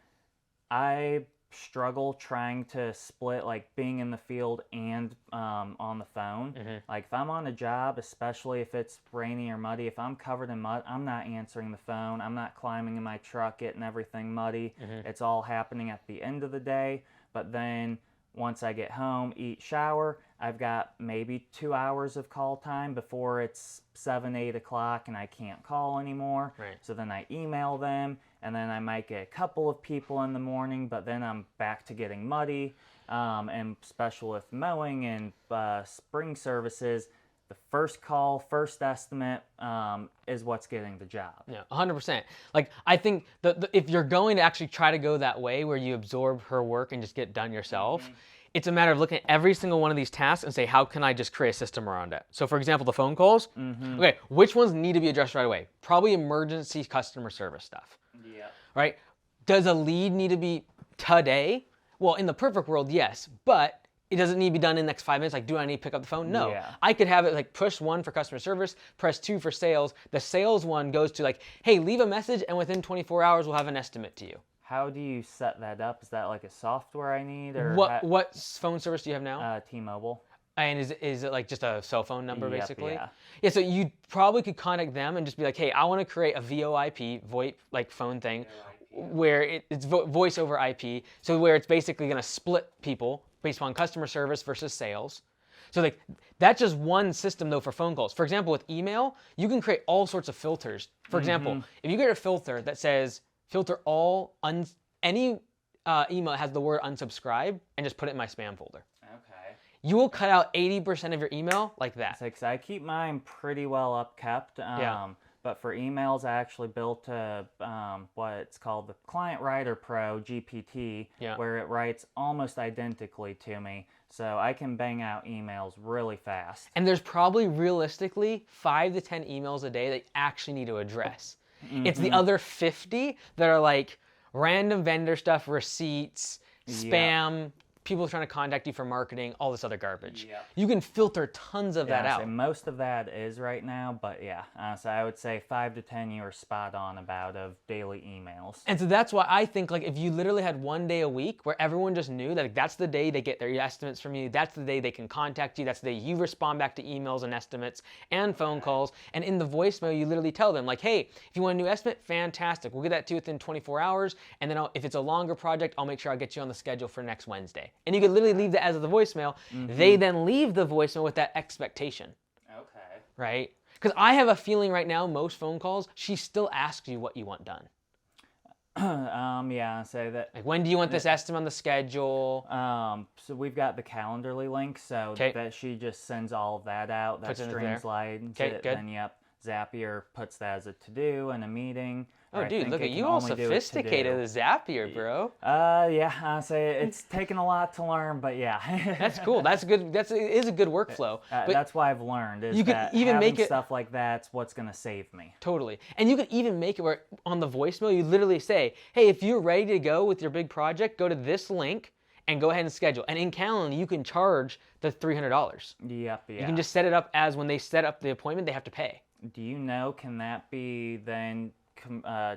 I struggle trying to split like being in the field and on the phone. Like if I'm on a job, especially if it's rainy or muddy, if I'm covered in mud, I'm not answering the phone. I'm not climbing in my truck, getting everything muddy. It's all happening at the end of the day. But then once I get home, eat, shower, I've got maybe 2 hours of call time before it's 7, 8 o'clock and I can't call anymore. So then I email them, and then I might get a couple of people in the morning, but then I'm back to getting muddy. And special with mowing and spring services, the first call, first estimate is what's getting the job. Yeah, 100%. Like, I think if you're going to actually try to go that way where you absorb her work and just get done yourself, it's a matter of looking at every single one of these tasks and say, how can I just create a system around it? So for example, the phone calls, okay, which ones need to be addressed right away? Probably emergency customer service stuff, right? Does a lead need to be today? Well, in the perfect world, yes, but it doesn't need to be done in the next 5 minutes. Like, do I need to pick up the phone? No. I could have it like push 1 for customer service, press 2 for sales. The sales one goes to like, hey, leave a message and within 24 hours, we'll have an estimate to you. How do you set that up? Is that like a software I need? Or what phone service do you have now? T-Mobile. And is it like just a cell phone number, basically? Yeah. Yeah, so you probably could contact them and just be like, hey, I want to create a VoIP, VoIP, like phone thing, where it's voice over IP, so where it's basically going to split people based on customer service versus sales. So like that's just one system though for phone calls. For example, with email, you can create all sorts of filters. For example, if you create a filter that says filter all any email that has the word unsubscribe and just put it in my spam folder. Okay. You will cut out 80% of your email like that. It's like, so I keep mine pretty well upkept. But for emails, I actually built what's called the Client Writer Pro GPT, where it writes almost identically to me. So I can bang out emails really fast. And there's probably realistically 5 to 10 emails a day that you actually need to address. It's the other 50 that are like random vendor stuff, receipts, spam, people trying to contact you for marketing, all this other garbage. You can filter tons of that out. So most of that is right now, but yeah. So I would say 5 to 10 you are spot on about of daily emails. And so that's why I think like if you literally had 1 day a week where everyone just knew that like, that's the day they get their estimates from you, that's the day they can contact you, that's the day you respond back to emails and estimates and phone calls. And in the voicemail, you literally tell them like, hey, if you want a new estimate, fantastic. We'll get that to you within 24 hours. And then if it's a longer project, I'll make sure I'll get you on the schedule for next Wednesday. And you could literally leave that as the voicemail. They then leave the voicemail with that expectation. Okay. Right? Because I have a feeling right now, most phone calls, she still asks you what you want done. Yeah, say that. Like, when do you want this estimate on the schedule? So we've got the Calendarly link, so that she just sends all of that out. That Streamlining it, good. Then Zapier puts that as a to-do and a meeting. Oh, dude, look at you, all sophisticated as Zapier, bro. Yeah, honestly, it's taken a lot to learn, but yeah. That's cool. That's good. It is a good workflow. But that's why I've learned is you can that even having make it stuff like that's what's gonna save me. Totally. And you can even make it where on the voicemail you literally say, hey, if you're ready to go with your big project, go to this link and go ahead and schedule. And in Calendly, you can charge the $300. Yep. You can just set it up as when they set up the appointment, they have to pay. Do you know, can that be then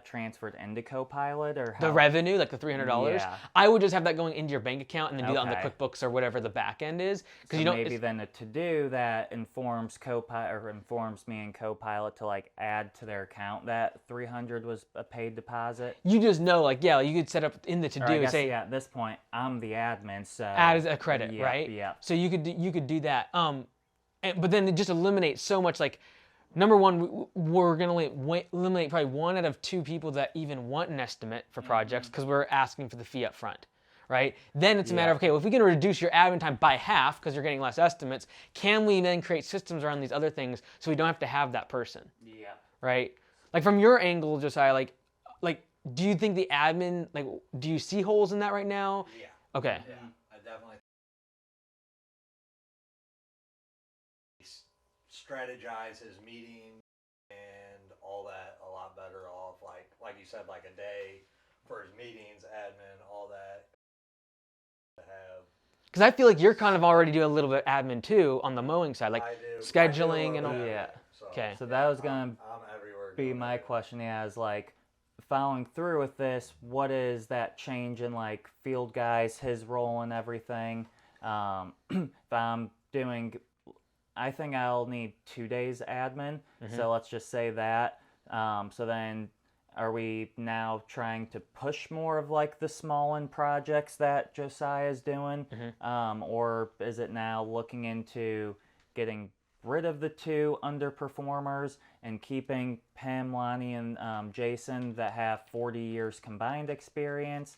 transferred into Copilot, or The how? revenue, like the $300, Yeah. I would just have that going into your bank account and then do that on the Okay. QuickBooks or whatever the back end is. Because So maybe then a to-do that informs Copilot, or informs me and Copilot to like add to their account that 300 was a paid deposit. you just know, like, yeah, you could set up in the Or I to-do, guess, say, yeah, at this point, I'm the admin, so add as a credit, yeah, right? Yeah. So you could do that. But then it just eliminates so much. Like, number one, we're gonna eliminate probably 1 out of 2 people that even want an estimate for projects because we're asking for the fee up front, right? Then it's a matter of, okay, well, if we can reduce your admin time by half because you're getting less estimates, can we then create systems around these other things so we don't have to have that person, Yeah. right? Like, from your angle, Josiah, like, do you think the admin, like, do you see holes in that right now? Yeah. Okay. Yeah, I definitely strategize his meeting and all that a lot better off. Like you said, like a day for his meetings, admin, all that. To have. Because I feel like you're kind of already doing a little bit admin too on the mowing side, like I do scheduling a and all. little bit, Yeah. So, Okay. So that was gonna I'm everywhere. be doing my it. question. Yeah, is like following through with this. What is that change in like field guys, his role and everything? If I'm doing, I think I'll need 2 days admin. So let's just say that. So then, are we now trying to push more of like the small end projects that Josiah's doing, or is it now looking into getting rid of the 2 underperformers and keeping Pam, Lonnie, and Jason that have 40 years combined experience?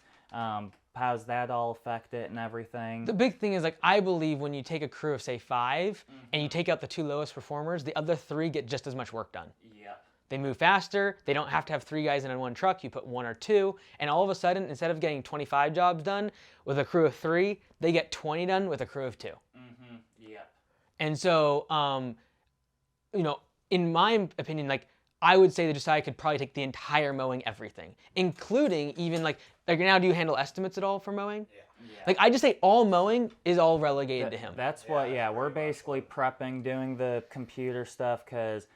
How's that all affect it and everything? The big thing is, like, I believe when you take a crew of, say, 5 and you take out the 2 lowest performers, the other 3 get just as much work done. Yep. They move faster. They don't have to have 3 guys in one truck. You put 1 or 2, and all of a sudden, instead of getting 25 jobs done with a crew of 3, they get 20 done with a crew of 2. Yep. And so, you know, in my opinion, like, I would say that Josiah could probably take the entire mowing everything, including even like now, do you handle estimates at all for mowing? Yeah. Like, I just say all mowing is all relegated to him. That's what, yeah, we're basically prepping, doing the computer stuff, because,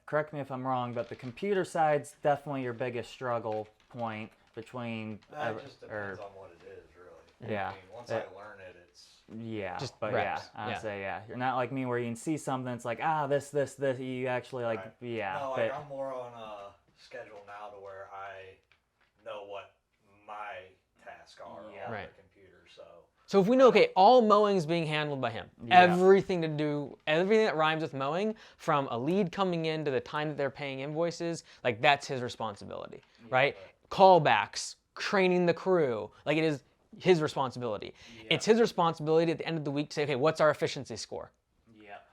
correct me if I'm wrong, but the computer side's definitely your biggest struggle point between, That just depends on what it is, really. Yeah. I mean, once I learn it, it's. yeah, Just but reps, yeah, I'd yeah. say, yeah, you're not like me where you can see something, it's like, this, you actually like, Right. yeah, No, but like I'm more on a schedule now to where I know what my tasks are Yeah. on Right. the computer. So if we know, okay, all mowing is being handled by him. Yeah. Everything that rhymes with mowing, from a lead coming in to the time that they're paying invoices, like, that's his responsibility, right? Callbacks, training the crew, like, it is his responsibility. It's his responsibility at the end of the week to say, okay, what's our efficiency score?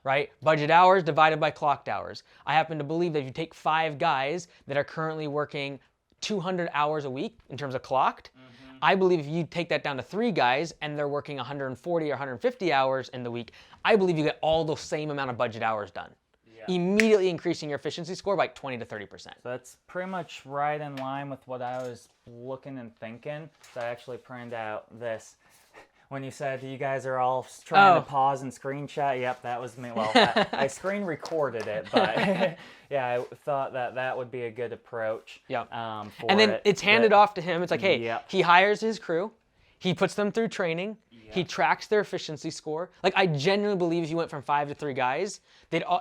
Right? Budget hours divided by clocked hours. I happen to believe that if you take 5 guys that are currently working 200 hours a week in terms of clocked, I believe if you take that down to 3 guys and they're working 140 or 150 hours in the week, I believe you get all the same amount of budget hours done. Immediately increasing your efficiency score by 20 to 30%. So that's pretty much right in line with what I was looking and thinking. So I actually printed out this. When you said you guys are all trying to pause and screenshot, yep, that was me. Well, I screen recorded it, but yeah, I thought that would be a good approach. Yep. For And then it. it's handed off to him. It's like, hey, Yep. he hires his crew, he puts them through training, he tracks their efficiency score. Like, I genuinely believe if you went from 5 to 3 guys,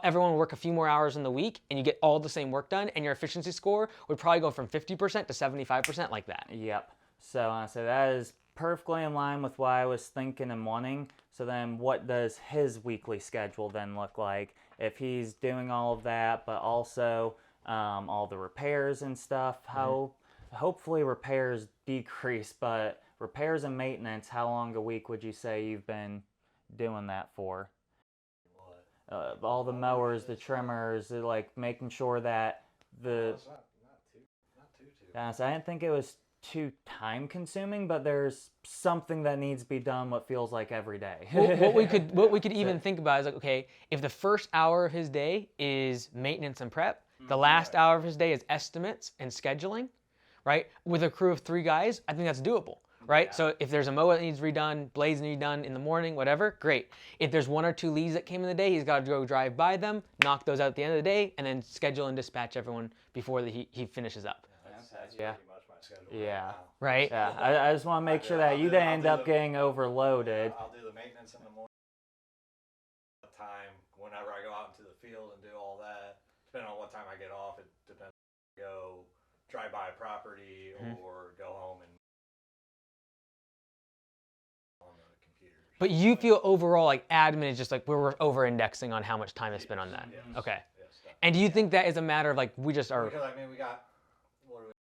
everyone would work a few more hours in the week, and you get all the same work done, and your efficiency score would probably go from 50% to 75%, like that. Yep. So that is perfectly in line with what I was thinking and wanting. So then what does his weekly schedule then look like? If he's doing all of that, but also all the repairs and stuff, how hopefully repairs decrease, but repairs and maintenance, how long a week would you say you've been doing that for? All the mowers, the trimmers, like making sure that It's not too. So I didn't think it was too time consuming, but there's something that needs to be done what feels like every day. What we could even think about is, like, okay, if the first hour of his day is maintenance and prep, the last hour of his day is estimates and scheduling, right? With a crew of 3 guys, I think that's doable. right? Yeah. So if there's a mow that needs redone, blades need done in the morning, whatever, great. If there's 1 or 2 leads that came in the day, he's got to go drive by them, knock those out at the end of the day, and then schedule and dispatch everyone before he finishes up. That's Yeah. pretty much my schedule. Yeah. Right now. Right? Yeah, I just want to make sure that I'll you do- didn't I'll end do up the- getting overloaded. I'll do the maintenance in the morning. Time whenever I go out into the field and do all that, depending on what time I get off, it depends. Go drive by a property or go home and on the computer. But you feel overall like admin is just like we're over-indexing on how much time is spent on that. Yes. Okay. Yes, definitely. And do you think that is a matter of like we just are? Because I mean, we got what do we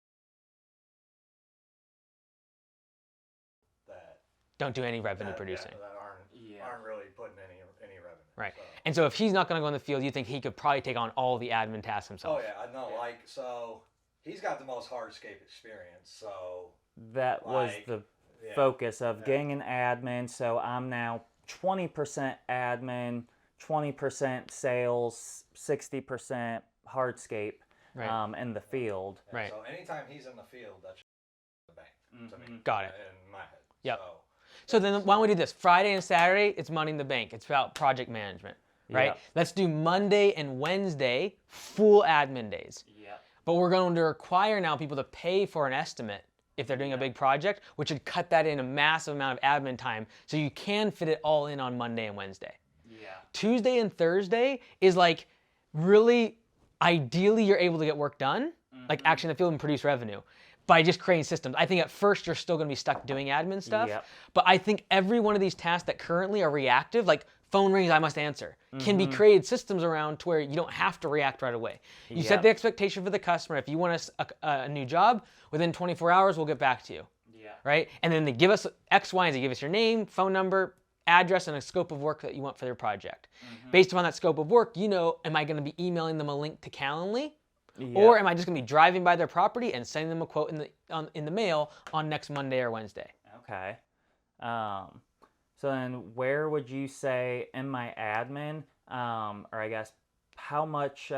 that Don't do any revenue that, producing. that aren't really putting any revenue. Right. So. And so if he's not going to go in the field, you think he could probably take on all the admin tasks himself? Oh yeah, I know. Like so, he's got the most hardscape experience. So That was Like, the yeah. focus of getting an admin. So I'm now 20% admin, 20% sales, 60% hardscape Right. in the field. yeah, Right. So anytime he's in the field, that's the bank to me. Got it. In my head. Yep. So, So then why don't we do this? Friday and Saturday, it's money in the bank. It's about project management, right? Yep. Let's do Monday and Wednesday, full admin days. Yep. But we're going to require now people to pay for an estimate if they're doing a big project, which would cut that in a massive amount of admin time so you can fit it all in on Monday and Wednesday. Yeah. Tuesday and Thursday is like really, ideally you're able to get work done, like actually in the field and produce revenue by just creating systems. I think at first you're still going to be stuck doing admin stuff, Yep. but I think every one of these tasks that currently are reactive, like phone rings, I must answer, can be created systems around to where you don't have to react right away. You set Yep. the expectation for the customer. If you want a new job, within 24 hours, we'll get back to you, Yeah. right? And then they give us X, Y, and Z. Give us your name, phone number, address, and a scope of work that you want for their project. Based upon that scope of work, you know, am I going to be emailing them a link to Calendly? Or am I just going to be driving by their property and sending them a quote in the mail on next Monday or Wednesday? Okay. So then where would you say in my admin, or I guess how much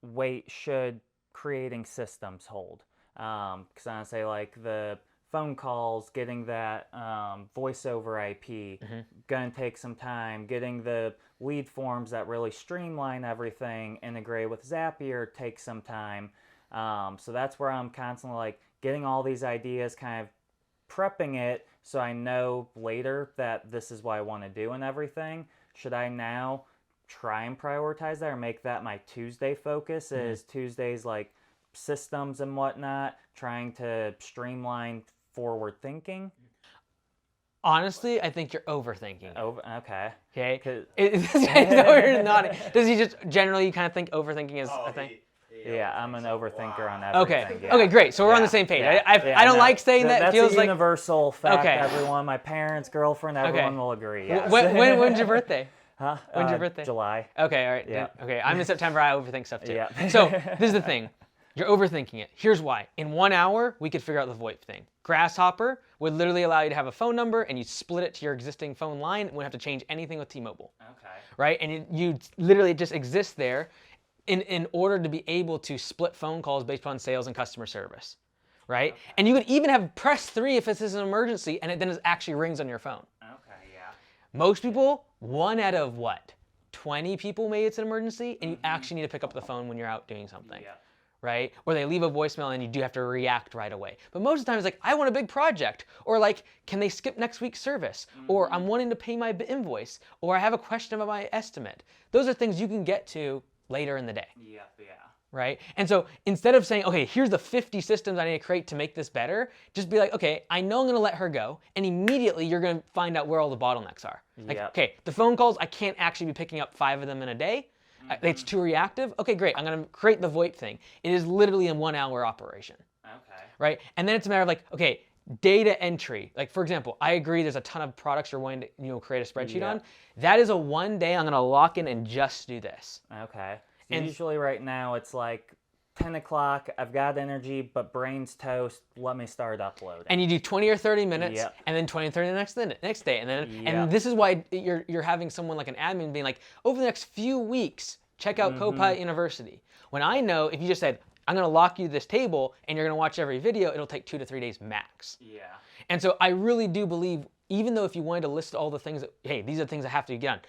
weight should creating systems hold? Because I would say like the phone calls, getting that voice over IP, gonna take some time. Getting the lead forms that really streamline everything, integrate with Zapier, takes some time. So that's where I'm constantly like getting all these ideas, kind of prepping it so I know later that this is what I want to do and everything. Should I now try and prioritize that or make that my Tuesday focus? Is Tuesdays like systems and whatnot, trying to streamline forward thinking? Honestly, I think you're overthinking it. Okay. Okay? 'Cause- You're nodding. Does he just generally kind of think overthinking is a thing? Yeah, I'm an overthinker on Okay. everything. Yeah. Okay, great. So we're on Yeah. the same page. Yeah. I don't no, like saying that. It That's feels a like. universal fact. Okay. Everyone, my parents, girlfriend, everyone will agree. Yes. When's your birthday? Huh? When's your birthday? July. Okay, all right. Yeah. Okay, I'm in September. I overthink stuff too. Yeah. So this is the thing. You're overthinking it. Here's why. In 1 hour, we could figure out the VoIP thing. Grasshopper would literally allow you to have a phone number and you split it to your existing phone line and wouldn't have to change anything with T-Mobile. Okay. Right? And you literally just exist there in order to be able to split phone calls based upon sales and customer service. Right? Okay. And you could even have press 3 if this is an emergency and then it actually rings on your phone. Okay. Yeah. Most people, 1 out of what? 20 people maybe it's an emergency and you actually need to pick up the phone when you're out doing something. Yeah. Right? Or they leave a voicemail and you do have to react right away. But most of the time it's like, I want a big project. Or like, can they skip next week's service? Or I'm wanting to pay my invoice. Or I have a question about my estimate. Those are things you can get to later in the day. Yeah. Yeah. Right? And so instead of saying, okay, here's the 50 systems I need to create to make this better, just be like, okay, I know I'm going to let her go. And immediately you're going to find out where all the bottlenecks are. Like, Yep. okay, the phone calls, I can't actually be picking up 5 of them in a day. It's too reactive. Okay, great. I'm going to create the VoIP thing. It is literally a 1 hour operation. Okay. Right? And then it's a matter of like, okay, data entry. Like for example, I agree there's a ton of products you're wanting to create a spreadsheet Yeah. on. That is a 1 day I'm going to lock in and just do this. Okay. So And- usually right now it's like 10 o'clock, I've got energy, but brain's toast, let me start uploading. And you do 20 or 30 minutes, Yep. and then 20 or 30 the next day. And then Yep. and this is why you're having someone like an admin being like, over the next few weeks, check out Copilot University. When I know if you just said, I'm going to lock you this table and you're going to watch every video, it'll take 2 to 3 days max. Yeah. And so I really do believe, even though if you wanted to list all the things that, hey, these are the things that have to be done,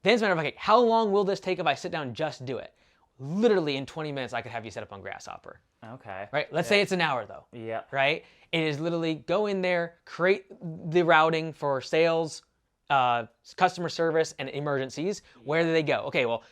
then it's a matter of, okay, how long will this take if I sit down and just do it? Literally in 20 minutes, I could have you set up on Grasshopper. Okay. Right? Let's say it's an hour though. Yeah. Right? It is literally go in there, create the routing for sales, customer service, and emergencies. Where do they go? Okay, well,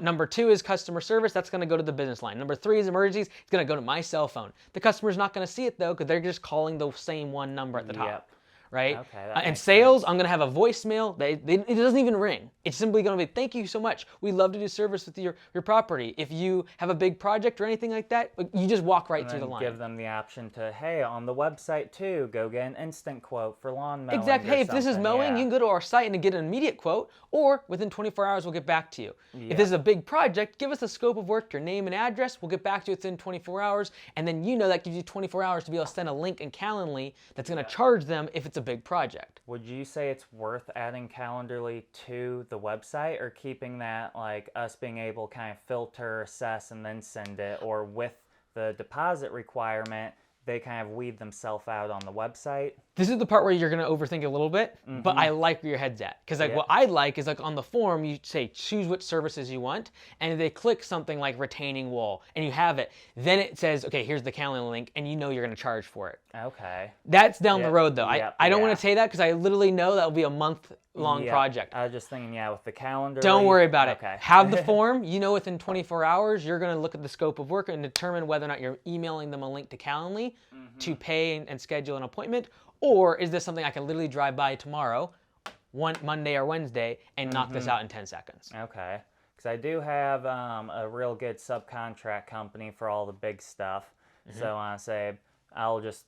number 2 is customer service. That's going to go to the business line. Number 3 is emergencies. It's going to go to my cell phone. The customer's not going to see it though, because they're just calling the same one number at the top. Right? Okay, And sales, I'm going to have a voicemail. It doesn't even ring. It's simply going to be, thank you so much. We'd love to do service with your property. If you have a big project or anything like that, you just walk right through the line. Give them the option to, hey, on the website too, go get an instant quote for lawn mowing. Exactly. Hey, if this is mowing, you can go to our site and get an immediate quote, or within 24 hours, we'll get back to you. If this is a big project, give us the scope of work, your name and address. We'll get back to you within 24 hours. And then that gives you 24 hours to be able to send a link in Calendly that's going to charge them if it's a big project. Would you say it's worth adding Calendly to the website, or keeping that like us being able to kind of filter, assess, and then send it, or with the deposit requirement, they kind of weed themselves out on the website? This is the part where you're going to overthink a little bit, but I like where your head's at. Because what I like is, like, on the form, you say choose what services you want, and they click something like retaining wall, and you have it. Then it says, okay, here's the Calendly link, and you know you're going to charge for it. Okay. That's down the road, though. I don't want to say that because I literally know that will be a month-long project. I was just thinking, with the calendar. Don't worry about it. Okay. Have the form. You know within 24 hours, you're going to look at the scope of work and determine whether or not you're emailing them a link to Calendly to pay and schedule an appointment, or is this something I can literally drive by tomorrow, Monday or Wednesday, and knock this out in 10 seconds? Okay. Because I do have a real good subcontract company for all the big stuff. So I say I'll just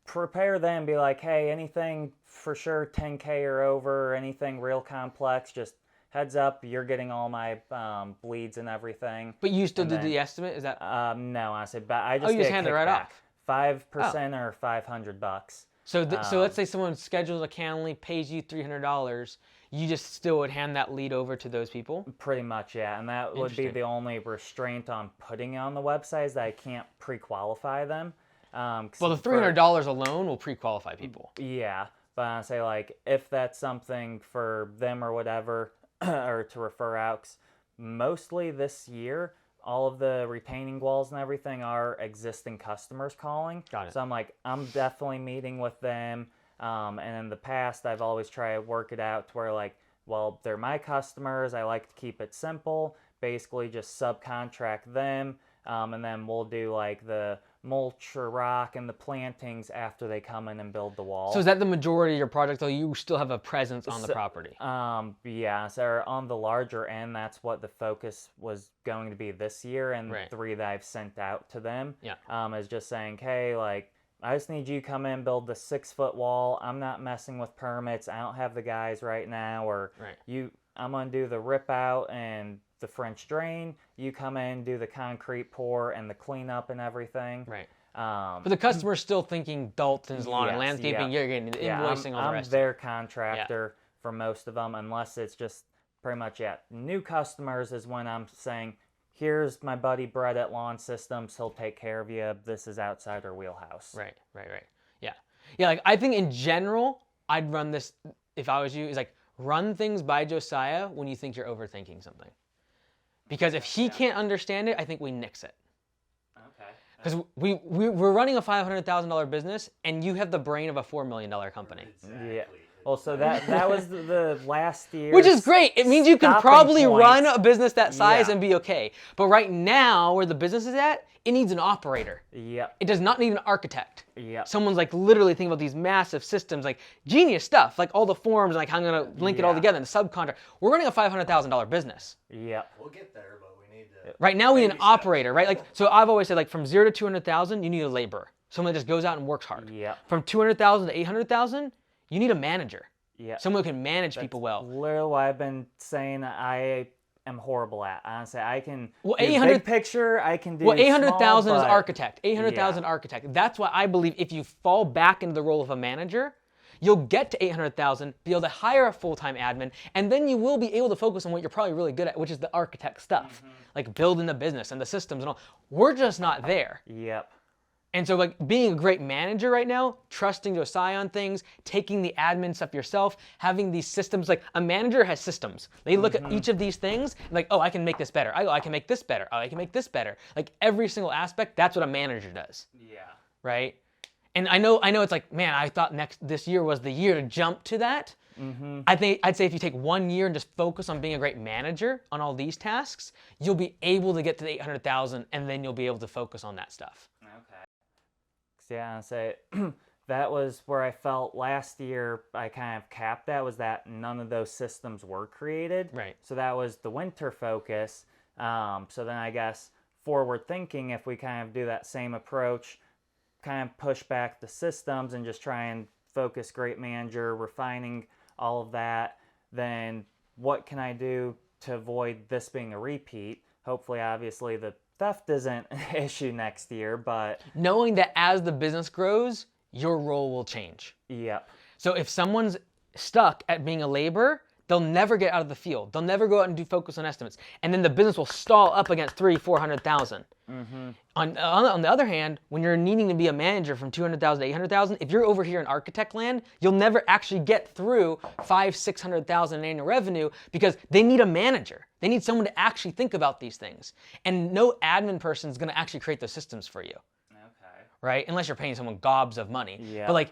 prepare them, be like, hey, anything for sure 10K or over, anything real complex, just heads up, you're getting all my bleeds and everything. But you still did the estimate? Is that? No, I said, but I just you just hand it right off. 5% or $500. So let's say someone schedules a Calendly, pays you $300, you just still would hand that lead over to those people? Pretty much, yeah. And that would be the only restraint on putting it on the website, is that I can't pre-qualify them. Well, the $300 alone will pre-qualify people. Yeah, but I say, like, if that's something for them or whatever, or to refer out, 'cause mostly this year, all of the retaining walls and everything are existing customers calling. Got it. So I'm like, I'm definitely meeting with them. And in the past, I've always tried to work it out to where, like, well, they're my customers. I like to keep it simple. Basically, just subcontract them. And then we'll do, like, the mulch or rock and the plantings after they come in and build the wall. So is that the majority of your project, though? You still have a presence on the property? Yeah, so on the larger end, that's what the focus was going to be this year, and 3 that I've sent out to them is just saying, hey, like, I just need you to come in, build the 6-foot wall. I'm not messing with permits. I don't have the guys right now, or I'm going to do the rip out and the French drain. You come in, do the concrete pour and the cleanup and everything. Right. But the customer's still thinking Dalton's lawn and landscaping. You're getting the invoicing, all the rest. I'm their contractor for most of them, unless it's just pretty much new customers is when I'm saying, here's my buddy Brett at Lawn Systems. He'll take care of you. This is outside our wheelhouse. Right. Yeah. Yeah, like, I think in general, I'd run this, if I was you, is like, run things by Josiah when you think you're overthinking something. Because if he can't understand it, I think we nix it. Okay. Because we're running a $500,000 business, and you have the brain of a $4 million company. Exactly. Yeah. Well, so that was the last year. Which is great. It means you can probably run a business that size and be okay. But right now, where the business is at, it needs an operator. Yep. It does not need an architect. Yep. Someone's like literally thinking about these massive systems, like genius stuff, like all the forms, like I'm gonna link it all together and the subcontract. We're running a $500,000 business. Yep. We'll get there, but we need to. Right now we need an operator, right? Like, so I've always said, like, from 0 to 200,000, you need a laborer. Someone that just goes out and works hard. Yep. From 200,000 to 800,000, you need a manager. Yeah. Someone who can manage people well. Literally what I've been saying I am horrible at. Honestly, I can do big picture, I can do 800,000 is architect. 800,000 architect. That's why I believe if you fall back into the role of a manager, you'll get to 800,000, be able to hire a full-time admin, and then you will be able to focus on what you're probably really good at, which is the architect stuff, like building the business and the systems and all. We're just not there. Yep. And so like being a great manager right now, trusting to assign on things, taking the admin stuff yourself, having these systems, like a manager has systems. They look at each of these things and like, oh, I can make this better. I can make this better. Oh, I can make this better. Like every single aspect, that's what a manager does. Yeah. Right? And I know it's like, man, I thought this year was the year to jump to that. I'd say if you take 1 year and just focus on being a great manager on all these tasks, you'll be able to get to the 800,000 and then you'll be able to focus on that stuff. Okay. Yeah, I'd say that was where I felt last year I kind of capped that, was that none of those systems were created. Right. So that was the winter focus. So then I guess forward thinking, if we kind of do that same approach, kind of push back the systems and just try and focus great manager, refining all of that, then what can I do to avoid this being a repeat? Hopefully, obviously, the theft isn't an issue next year, but... Knowing that as the business grows, your role will change. Yep. So if someone's stuck at being a laborer, they'll never get out of the field. They'll never go out and do focus on estimates. And then the business will stall up against 300,000-400,000. On the other hand, when you're needing to be a manager from 200,000 to 800,000, if you're over here in architect land, you'll never actually get through 500,000-600,000 in annual revenue because they need a manager. They need someone to actually think about these things. And no admin person is going to actually create those systems for you. Okay. Right? Unless you're paying someone gobs of money. Yeah. But like,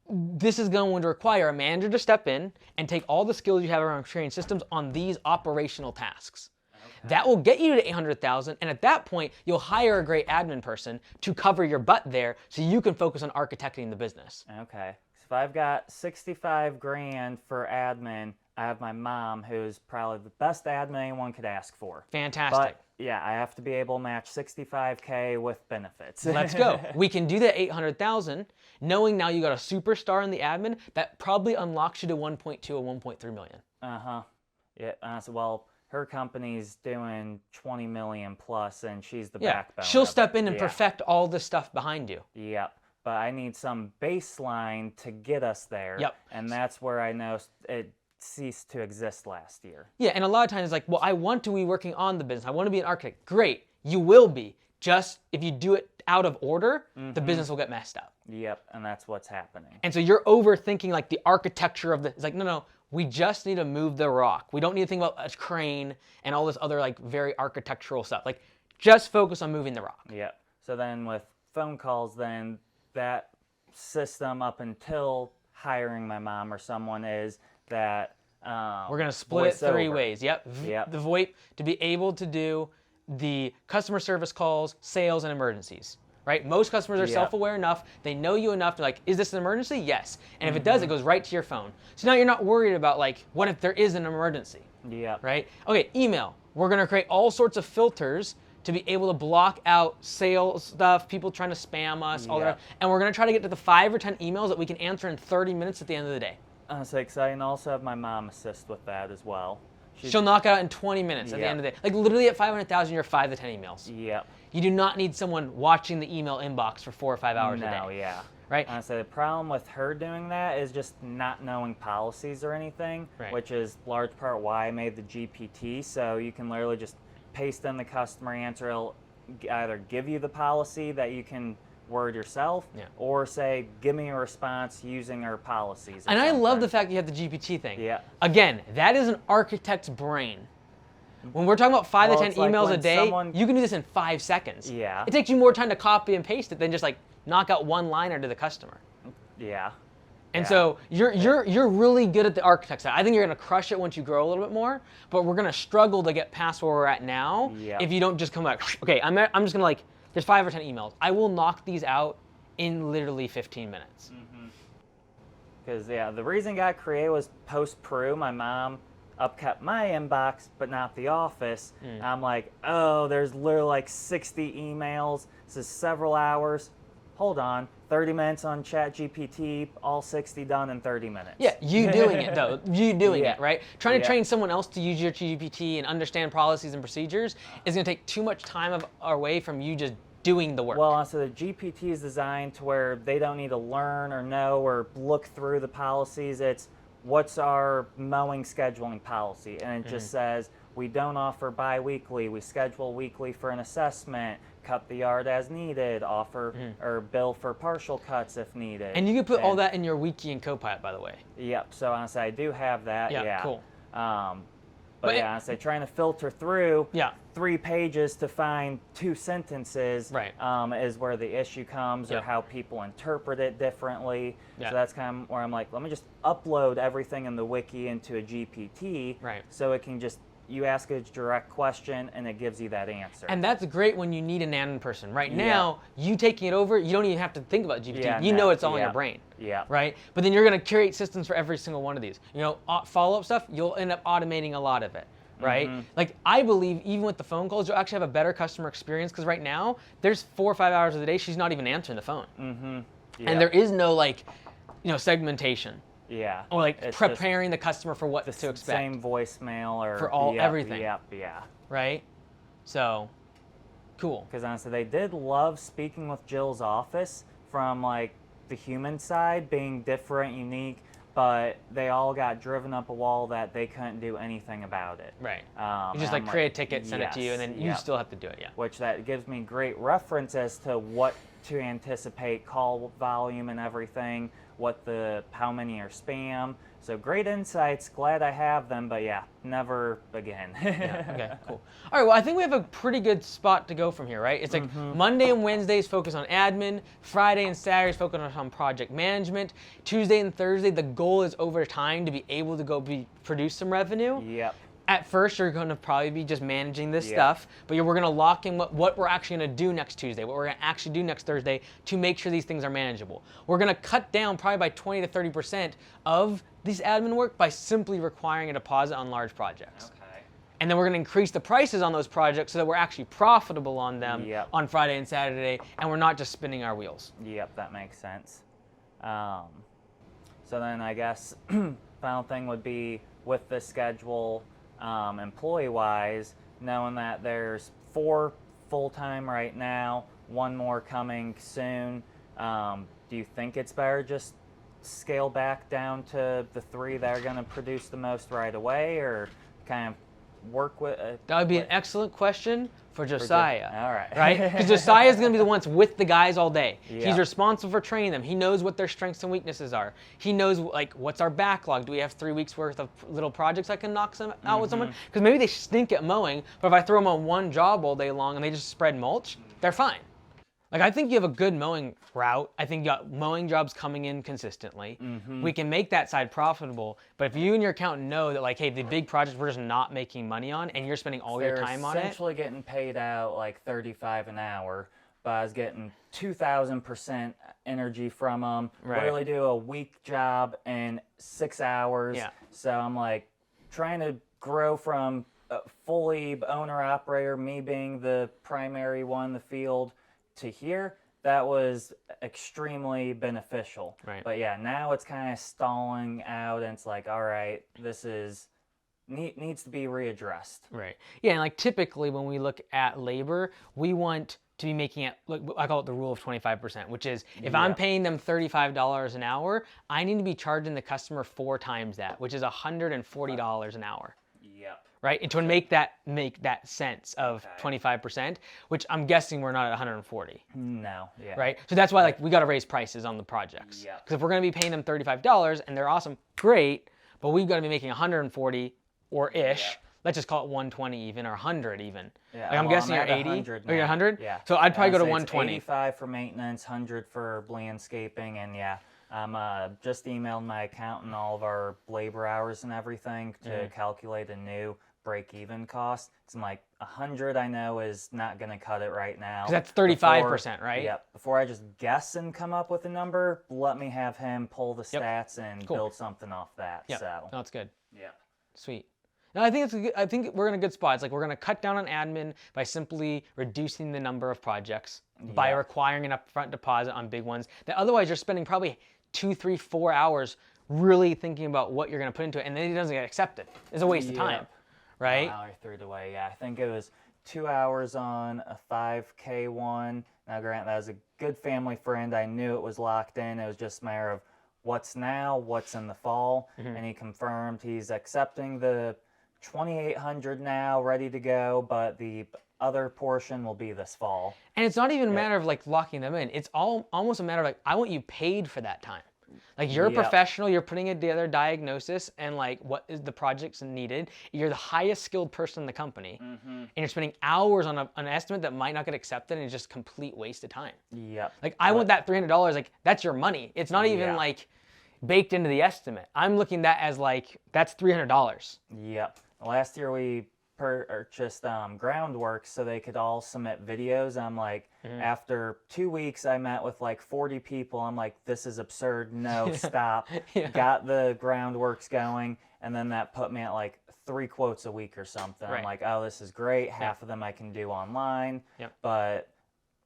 this is going to require a manager to step in and take all the skills you have around creating systems on these operational tasks. Okay. That will get you to 800,000, and at that point, you'll hire a great admin person to cover your butt there so you can focus on architecting the business. Okay. So if I've got 65 grand for admin, I have my mom, who's probably the best admin anyone could ask for. Fantastic. But yeah, I have to be able to match 65K with benefits. Let's go. We can do that 800,000, knowing now you got a superstar in the admin that probably unlocks you to 1.2 or 1.3 million. Uh-huh. Yeah, so, well, her company's doing 20 million plus, and she's the backbone. She'll step in and perfect all this stuff behind you. Yep. But I need some baseline to get us there. Yep. And that's where I know it ceased to exist last year. Yeah, and a lot of times it's like, well, I want to be working on the business. I want to be an architect. Great, you will be. Just if you do it out of order, the business will get messed up. Yep, and that's what's happening. And so you're overthinking like the architecture of the, it's like, no, we just need to move the rock. We don't need to think about a crane and all this other like very architectural stuff. Like just focus on moving the rock. Yep. So then with phone calls, then that system up until hiring my mom or someone is that we're going to split it three ways. Yep. Yep. The VoIP to be able to do the customer service calls, sales, and emergencies. Right? Most customers are self-aware enough. They know you enough to like, is this an emergency? Yes. And if it does, it goes right to your phone. So now you're not worried about like, what if there is an emergency? Yep. Right? Okay, email. We're going to create all sorts of filters to be able to block out sales stuff, people trying to spam us, all that. And we're going to try to get to the 5 or 10 emails that we can answer in 30 minutes at the end of the day. That's exciting. Also have my mom assist with that as well. She'll knock it out in 20 minutes at the end of the day. Like literally at 500,000, you're 5 to 10 emails. Yep. You do not need someone watching the email inbox for 4 or 5 hours a day. No, yeah. Right? Honestly, the problem with her doing that is just not knowing policies or anything, which is large part why I made the GPT. So you can literally just paste in the customer answer. It'll either give you the policy that you can word yourself, or say, give me a response using our policies. And I love the fact you have the GPT thing. Yeah. Again, that is an architect's brain. When we're talking about 5 to 10 emails a day, you can do this in 5 seconds. Yeah. It takes you more time to copy and paste it than just like knock out one liner to the customer. Yeah. And so you're really good at the architect side. I think you're gonna crush it once you grow a little bit more, but we're gonna struggle to get past where we're at now if you don't just come back, okay, I'm just gonna like, there's 5 or 10 emails. I will knock these out in literally 15 minutes. Because, the reason it got created was post-Peru. My mom upkept my inbox, but not the office. I'm like, oh, there's literally like 60 emails. This is several hours. Hold on, 30 minutes on ChatGPT, all 60 done in 30 minutes. Yeah, you doing it though. You doing it, right? Trying to train someone else to use your GPT and understand policies and procedures is gonna take too much time away from you just doing the work. Well, so the GPT is designed to where they don't need to learn or know or look through the policies. It's what's our mowing scheduling policy, and it just says we don't offer bi-weekly, we schedule weekly for an assessment, cut the yard as needed, offer or bill for partial cuts if needed. And you can put all that in your wiki and Copilot, by the way. Yep. So honestly, I do have that. Yeah. Cool. But yeah, honestly, trying to filter through 3 pages to find 2 sentences is where the issue comes, or how people interpret it differently. So that's kind of where I'm like, let me just upload everything in the wiki into a GPT, so it can just, you ask a direct question and it gives you that answer. And that's great when you need an admin person. Right now, you taking it over, you don't even have to think about GPT. You know it's all in your brain. Right? But then you're going to create systems for every single one of these. You know, follow-up stuff, you'll end up automating a lot of it. Right? Like, I believe even with the phone calls, you'll actually have a better customer experience, because right now, there's 4 or 5 hours of the day she's not even answering the phone. And there is no, like, you know, segmentation. Or like preparing the customer for what to expect. Same voicemail or for everything. Yeah. Right? So, cool. Because honestly, they did love speaking with Jill's office from like the human side being different, unique, but they all got driven up a wall that they couldn't do anything about it. Right. You just like create a ticket, send it to you, and then you still have to do it. Which that gives me great reference as to what to anticipate, call volume and everything, how many are spam. So great insights, glad I have them, but yeah, never again. Okay, cool. All right, well, I think we have a pretty good spot to go from here, right? It's like Monday and Wednesdays focus on admin, Friday and Saturdays focus on project management, Tuesday and Thursday, the goal is over time to be able to produce some revenue. At first, you're going to probably be just managing this stuff, but we're going to lock in what we're actually going to do next Tuesday, what we're going to actually do next Thursday to make sure these things are manageable. We're going to cut down probably by 20 to 30% of this admin work by simply requiring a deposit on large projects. And then we're going to increase the prices on those projects so that we're actually profitable on them on Friday and Saturday, and we're not just spinning our wheels. That makes sense. So then I guess final thing would be with the schedule, employee-wise, knowing that there's 4 full-time right now, 1 more coming soon, do you think it's better just scale back down to the 3 that are going to produce the most right away, or kind of work with? That would be an excellent question for Josiah. All right. Right? Because Josiah is going to be the one with the guys all day. He's responsible for training them. He knows what their strengths and weaknesses are. He knows, like, what's our backlog? Do we have 3 weeks worth of little projects I can knock out with someone? Because maybe they stink at mowing, but if I throw them on one job all day long and they just spread mulch, they're fine. Like, I think you have a good mowing route. I think you got mowing jobs coming in consistently. We can make that side profitable, but if you and your accountant know that, like, hey, the big projects we're just not making money on, and you're spending all your time on it. They're essentially getting paid out like $35 an hour, but I was getting 2,000% energy from them. Really do a week job in 6 hours. So I'm like trying to grow from a fully owner-operator, me being the primary one in the field, to here. That was extremely beneficial. But yeah, now it's kind of stalling out, and it's like, all right, this needs to be readdressed. Yeah, and like typically when we look at labor, we want to be making it, I call it the rule of 25%, which is if I'm paying them $35 an hour, I need to be charging the customer 4 times that, which is $140 an hour. Right? And to make that sense of 25%, which I'm guessing we're not at 140. No. Right? So that's why, like, we got to raise prices on the projects. Because if we're going to be paying them $35 and they're awesome, great, but we've got to be making 140 or ish. Let's just call it 120 even, or 100 even. Like, I'm guessing you're 80. Or you're 100? So I'd probably go to 120. 85 for maintenance, 100 for landscaping, and I'm just emailed my accountant all of our labor hours and everything to calculate a new break-even cost. It's like 100. I know is not going to cut it right now. Because that's 35%, right? Before I just guess and come up with a number, let me have him pull the stats and build something off that. So no, it's good. Sweet. No, I think we're in a good spot. It's like we're going to cut down on admin by simply reducing the number of projects, by requiring an upfront deposit on big ones that otherwise you're spending probably 2, 3, 4 hours really thinking about what you're going to put into it, and then it doesn't get accepted. It's a waste of time. Right? Wow, I threw it away. I think it was 2 hours on a 5K one. Now, Grant, that was a good family friend. I knew it was locked in. It was just a matter of what's now, what's in the fall, and he confirmed he's accepting the 2,800 now, ready to go, but the other portion will be this fall. And it's not even a matter of like locking them in. It's almost a matter of like, I want you paid for that time. Like you're a professional, you're putting together diagnosis and like what is the projects needed. You're the highest skilled person in the company, and you're spending hours on an estimate that might not get accepted, and it's just complete waste of time. Yep. Like I want that $300. Like that's your money. It's not even like baked into the estimate. I'm looking at that as like that's $300. Yep. Last year we purchased groundwork so they could all submit videos. I'm like, after 2 weeks, I met with like 40 people. I'm like, this is absurd. No, stop. Got the groundworks going, and then that put me at like 3 quotes a week or something. I'm like, oh, this is great. Half of them I can do online, but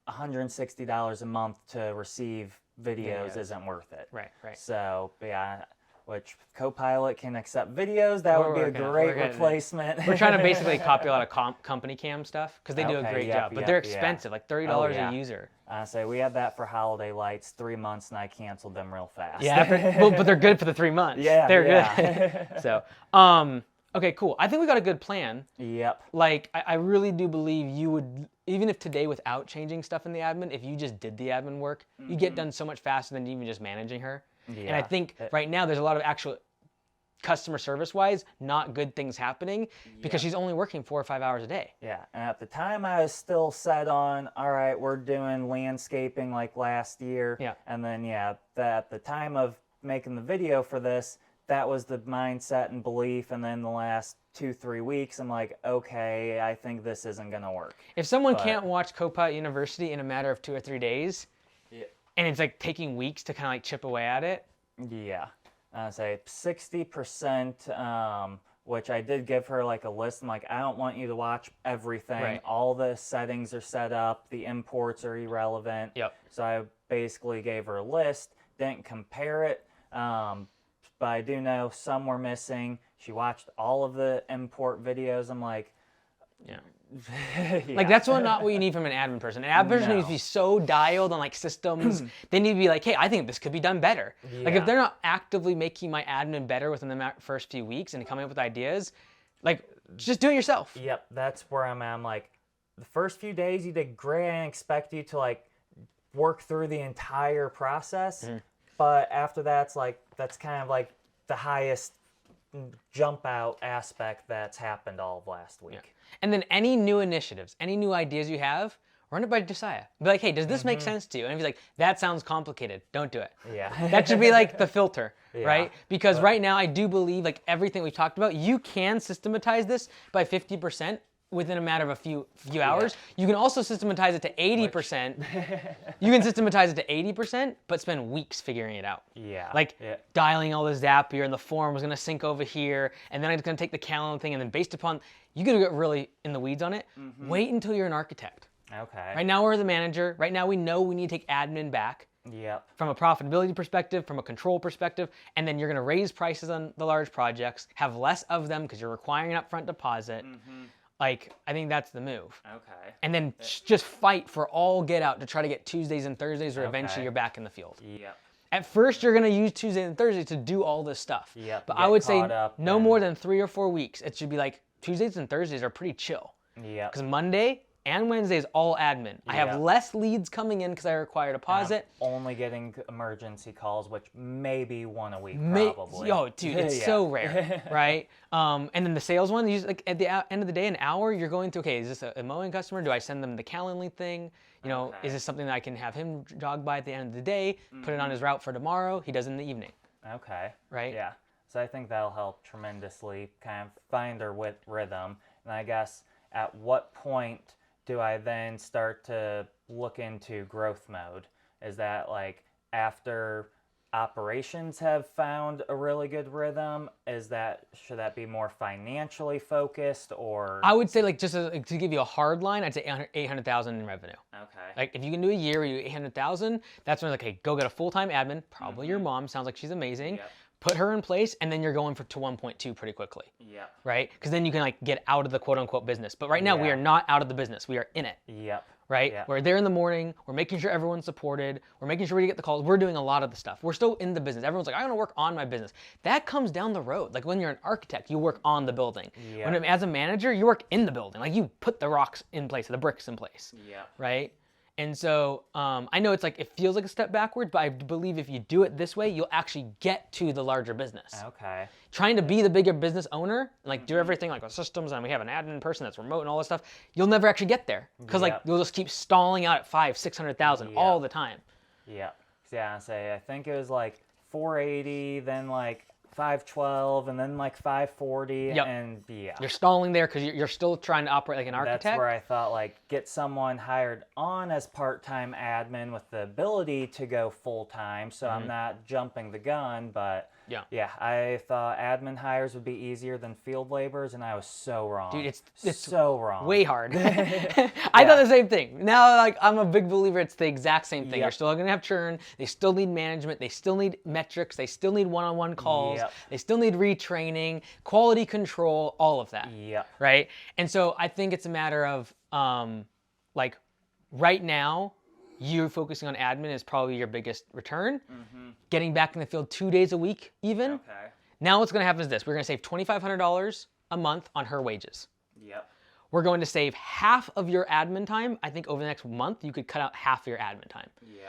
$160 a month to receive videos isn't worth it. Right. So yeah. Which Copilot can accept videos. That would be a great replacement. We're trying to basically copy a lot of company cam stuff because they do a great job, but they're expensive, like $30 a user. So we had that for holiday lights, 3 months, and I canceled them real fast. Yeah, but they're good for the 3 months. Yeah, they're good. So, okay, cool. I think we got a good plan. Yep. Like, I really do believe you would, even if today without changing stuff in the admin, if you just did the admin work, you get done so much faster than even just managing her. Yeah. And I think right now there's a lot of actual customer service-wise not good things happening because she's only working 4 or 5 hours a day. Yeah, and at the time I was still set on, all right, we're doing landscaping like last year. Yeah. And then, at the time of making the video for this, that was the mindset and belief. And then the last 2-3 weeks, I'm like, okay, I think this isn't going to work. If someone can't watch Copilot University in a matter of 2 or 3 days, and it's like taking weeks to kind of like chip away at it. Yeah, I'd say 60%, which I did give her like a list. I'm like, I don't want you to watch everything. Right. All the settings are set up. The imports are irrelevant. Yep. So I basically gave her a list, didn't compare it, but I do know some were missing. She watched all of the import videos. I'm like, like that's not what you need from an admin person. An admin person needs to be so dialed on like systems. They need to be like, hey, I think this could be done better. Like if they're not actively making my admin better within the first few weeks and coming up with ideas, like just do it yourself. Yep, that's where I'm at. I'm like, the first few days you did great. I didn't expect you to like work through the entire process, but after that's kind of like the highest jump out aspect that's happened all of last week. And then any new initiatives, any new ideas you have, run it by Josiah. Be like, hey, does this make sense to you? And if he's like, that sounds complicated, don't do it. Yeah. That should be like the filter, right? Because right now I do believe like everything we've talked about, you can systematize this by 50% within a matter of a few hours. You can also systematize it to 80%. You can systematize it to 80%, but spend weeks figuring it out. Yeah. Like dialing all this Zapier and the form was gonna sync over here, and then it's gonna take the calendar thing, and then based upon, you gotta get really in the weeds on it. Wait until you're an architect. Okay. Right now we're the manager. Right now we know we need to take admin back. Yep. From a profitability perspective, from a control perspective, and then you're gonna raise prices on the large projects, have less of them because you're requiring an upfront deposit. Like, I think that's the move. Okay. And then just fight for all get out to try to get Tuesdays and Thursdays, or eventually you're back in the field. Yep. At first, you're going to use Tuesdays and Thursdays to do all this stuff. Yep. But I would say no more than 3 or 4 weeks. It should be like Tuesdays and Thursdays are pretty chill. Yeah. Because Monday and Wednesday is all admin. I have less leads coming in because I require a deposit. I'm only getting emergency calls, which may be 1 a week probably. Oh, dude, it's so rare, right? And then the sales one, like at the end of the day, an hour, you're going through, okay, is this a mowing customer? Do I send them the Calendly thing? You know, is this something that I can have him jog by at the end of the day, put it on his route for tomorrow? He does it in the evening. Okay. Right? Yeah. So I think that'll help tremendously kind of find their rhythm. And I guess at what point do I then start to look into growth mode? Is that like after operations have found a really good rhythm? Should that be more financially focused, or? I would say like just to give you a hard line, I'd say 800,000 in revenue. Okay. Like if you can do a year where you do 800,000, that's when like, hey, go get a full-time admin, probably your mom, sounds like she's amazing. Yep. put her in place, and then you're going to 1.2 pretty quickly. Yep. Right? Because then you can like get out of the quote unquote business. But right now we Yeah. are not out of the business. We are in it. Yep. Right? Yep. We're there in the morning. We're making sure everyone's supported. We're making sure we get the calls. We're doing a lot of the stuff. We're still in the business. Everyone's like, I want to work on my business. That comes down the road. Like when you're an architect, you work on the building. Yep. When as a manager, you work in the building. Like you put the rocks in place, the bricks in place. Yep. Right? And so I know it's like, it feels like a step backwards, but I believe if you do it this way, you'll actually get to the larger business. Okay. Trying to be the bigger business owner, and like do everything like with systems, and we have an admin person that's remote and all this stuff, you'll never actually get there. Because like Yep. you'll just keep stalling out at 500,000-600,000 Yep. all the time. Yep. Yeah, I think it was like 480, then like 512, and then like 540, Yep. and yeah. You're stalling there because you're still trying to operate like an architect. That's where I thought like get someone hired on as part-time admin with the ability to go full-time, so I'm not jumping the gun, but yeah, I thought admin hires would be easier than field laborers, and I was so wrong. Dude, it's so wrong. way hard. I thought the same thing. Now, like, I'm a big believer it's the exact same thing. Yep. You're still going to have churn. They still need management. They still need metrics. They still need one-on-one calls. Yep. They still need retraining, quality control, all of that. Yep. Right? And so I think it's a matter of, like, right now, you focusing on admin is probably your biggest return. Getting back in the field 2 days a week, even. Okay. Now what's going to happen is this. We're going to save $2,500 a month on her wages. Yep. We're going to save half of your admin time. I think over the next month, you could cut out half of your admin time. Yeah.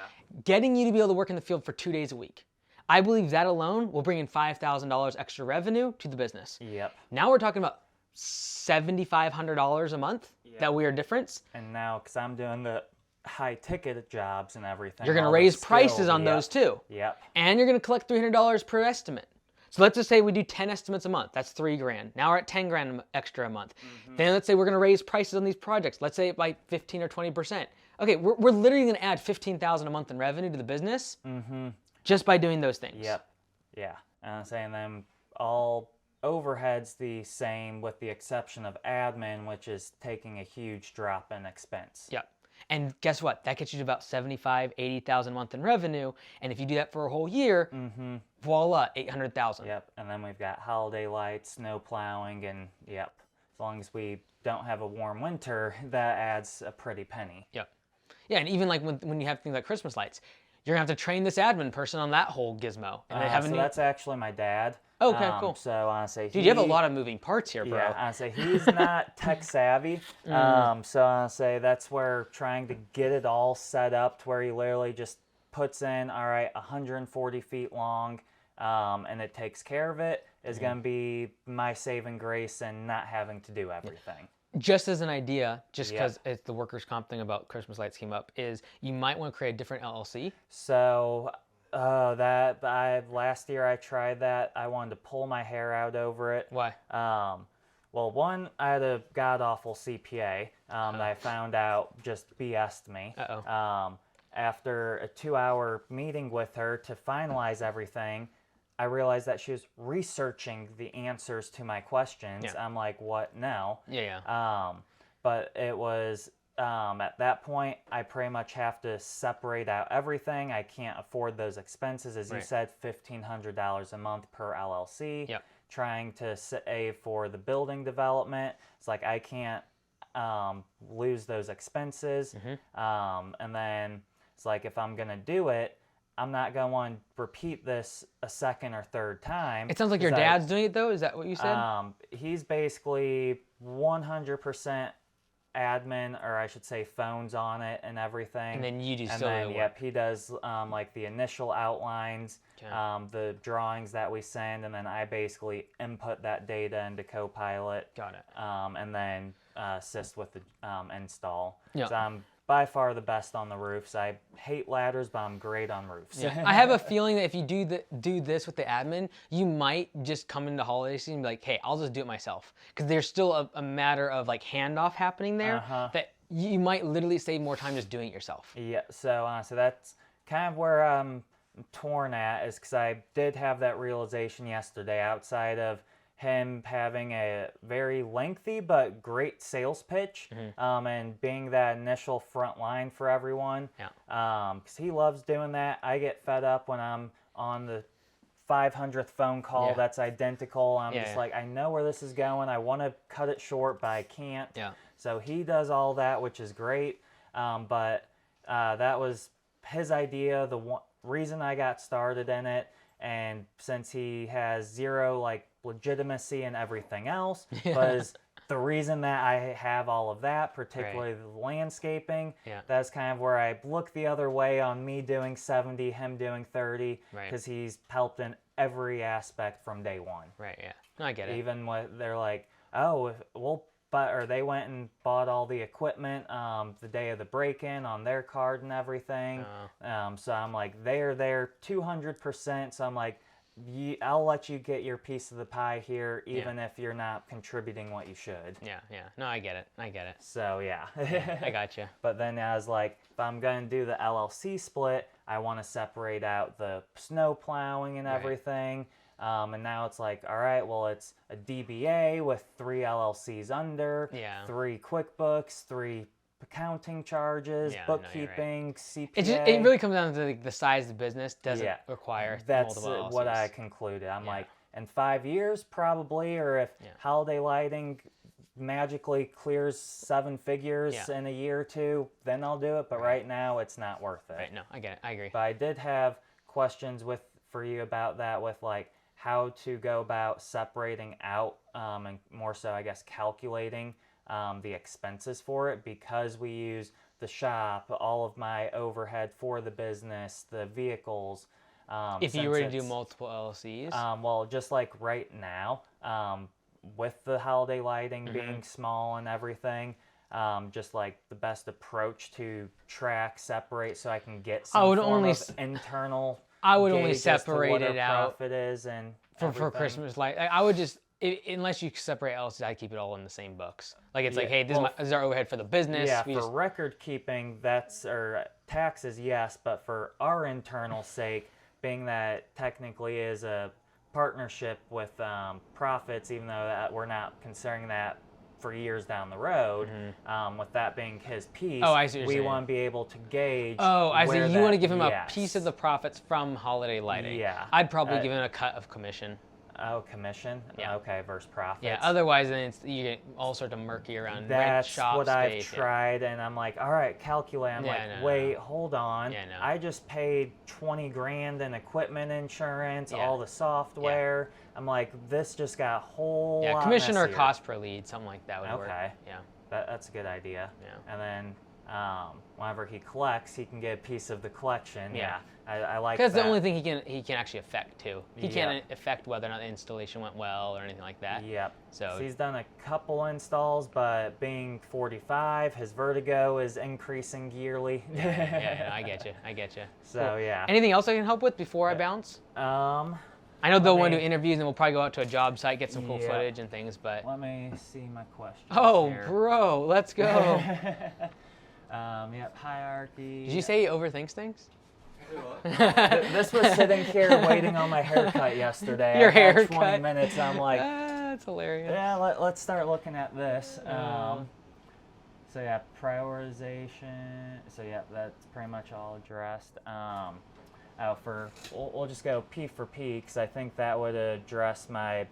Getting you to be able to work in the field for 2 days a week. I believe that alone will bring in $5,000 extra revenue to the business. Yep. Now we're talking about $7,500 a month that we are difference. And now, because I'm doing the high-ticket jobs and everything, You're going to all the raise skills, prices on yep. those too. Yep. And you're going to collect $300 per estimate. So let's just say we do 10 estimates a month. That's $3,000. Now we're at 10 grand extra a month. Then let's say we're going to raise prices on these projects. Let's say by 15 or 20%. Okay, we're literally going to add $15,000 a month in revenue to the business just by doing those things. Yep. Yeah. And I'm saying them all overheads the same with the exception of admin, which is taking a huge drop in expense. Yep. And guess what? That gets you to about 75, 80,000 a month in revenue. And if you do that for a whole year, voila, 800,000. Yep. And then we've got holiday lights, snow plowing, and yep. As long as we don't have a warm winter, that adds a pretty penny. Yep. Yeah, and even like when you have things like Christmas lights, you're gonna have to train this admin person on that whole gizmo. And they have So that's actually my dad. Okay, cool. So honestly, Dude, you have a lot of moving parts here, bro. Yeah, honestly, he's not tech savvy. So honestly, that's where trying to get it all set up to where he literally just puts in, all right, 140 feet long, and it takes care of it, is going to be my saving grace and not having to do everything. Just as an idea, just because it's the workers' comp thing about Christmas lights came up, is you might want to create a different LLC. So last year I tried that. I wanted to pull my hair out over it. Why? Well, one, I had a god-awful CPA that I found out just BS'd me. After a 2-hour meeting with her to finalize everything, I realized that she was researching the answers to my questions. Yeah. I'm like, what now? Yeah. But it was, at that point, I pretty much have to separate out everything. I can't afford those expenses. As you said, $1,500 a month per LLC. Yep. Trying to save for the building development. It's like I can't lose those expenses. And then it's like if I'm going to do it, I'm not going to want to repeat this a second or third time. It sounds like your dad's doing it, though. Is that what you said? He's basically 100% admin, or I should say phones on it and everything. And then you do and still then, the yep, he does like the initial outlines, Okay. The drawings that we send, and then I basically input that data into Copilot. Got it. And then assist with the install. Yeah. So I'm by far the best on the roofs. I hate ladders, but I'm great on roofs. Yeah. I have a feeling that if you do this with the admin, you might just come into holiday season and be like, hey, I'll just do it myself. Because there's still a matter of like handoff happening there that you might literally save more time just doing it yourself. Yeah, so that's kind of where I'm torn at, is because I did have that realization yesterday outside of him having a very lengthy but great sales pitch, and being that initial front line for everyone. Yeah. Because he loves doing that. I get fed up when I'm on the 500th phone call Yeah. that's identical. I'm Yeah, just yeah. like, I know where this is going. I want to cut it short, but I can't. Yeah. So he does all that, which is great. But that was his idea, the reason I got started in it. And since he has zero like legitimacy and everything else, was the reason that I have all of that, particularly the landscaping. Yeah. That's kind of where I look the other way on me doing 70, him doing 30, Right. because he's helped in every aspect from day one. Right, yeah. No, I get it. Even when they're like, oh, or they went and bought all the equipment the day of the break-in on their card and everything. So I'm like, they're there 200%. So I'm like, I'll let you get your piece of the pie here, even if you're not contributing what you should. Yeah, yeah. No, I get it. I get it. So yeah. I got you. But then I was like, if I'm going to do the LLC split, I want to separate out the snow plowing and Right. everything. And now it's like, all right, well, it's a DBA with 3 LLCs under, Yeah. 3 QuickBooks, 3 accounting charges, Yeah, no, you're right. bookkeeping, CPA. It really comes down to the size of the business. Doesn't Yeah. require That's multiple what I LLCs. concluded. I'm Yeah. like, in 5 years, probably, or if Yeah. holiday lighting magically clears 7 figures Yeah. in a year or two, then I'll do it. But right now, it's not worth it. Right, no, I get it. I agree. But I did have questions for you about that, with like how to go about separating out and more so, I guess, calculating the expenses for it, because we use the shop, all of my overhead for the business, the vehicles. If you since were to do it's- multiple LLCs, well, just like right now, with the holiday lighting being small and everything, just like the best approach to track, separate, so I can get some would form only of internal. I would only gauge as to separate what our it out profit is and for everything. Christmas light. I would just, unless you separate LLCs, I keep it all in the same books. Like it's like, hey, this is our overhead for the business. Yeah, We for just- record keeping, or taxes, yes, but for our internal sake, being that technically is a partnership with profits, even though that we're not considering that for years down the road, with that being his piece, Oh, I see what you're we saying. want to be able to gauge. Oh, I see. where You want to that- give him a yes. piece of the profits from holiday lighting. Yeah. I'd probably give him a cut of commission. Oh, commission? Yeah. Okay, versus profits. Yeah. Otherwise, then you get all sorts of murky around rent, That's shop what I've space. tried, and I'm like, all right, calculate. I'm Yeah, like, no, wait, hold on. Yeah, no. I just paid 20 grand in equipment insurance, Yeah. all the software. I'm like, this just got a whole Yeah, lot commission or messier. cost per lead, something like that would work. Okay. Yeah. That's a good idea. Yeah. And then whenever he collects, he can get a piece of the collection. Yeah. I like Because that. the only thing he can actually affect too. He Yeah. can't affect whether or not the installation went well or anything like that. Yep. So He's done a couple installs, but being 45, his vertigo is increasing yearly. yeah, no, I get you. I get you. So yeah. Anything else I can help with before I bounce? I know they'll want to do interviews, and we'll probably go out to a job site, get some cool Yeah. footage and things. But Let me see my question. oh, here. bro, let's go. Yep, hierarchy. Did you say he overthinks things? This was sitting here waiting on my haircut yesterday. Your I had 20 haircut. minutes. I'm like, That's hilarious. yeah, let's start looking at this. So yeah, prioritization. So yeah, that's pretty much all addressed. We'll just go P for P, because I think that would address my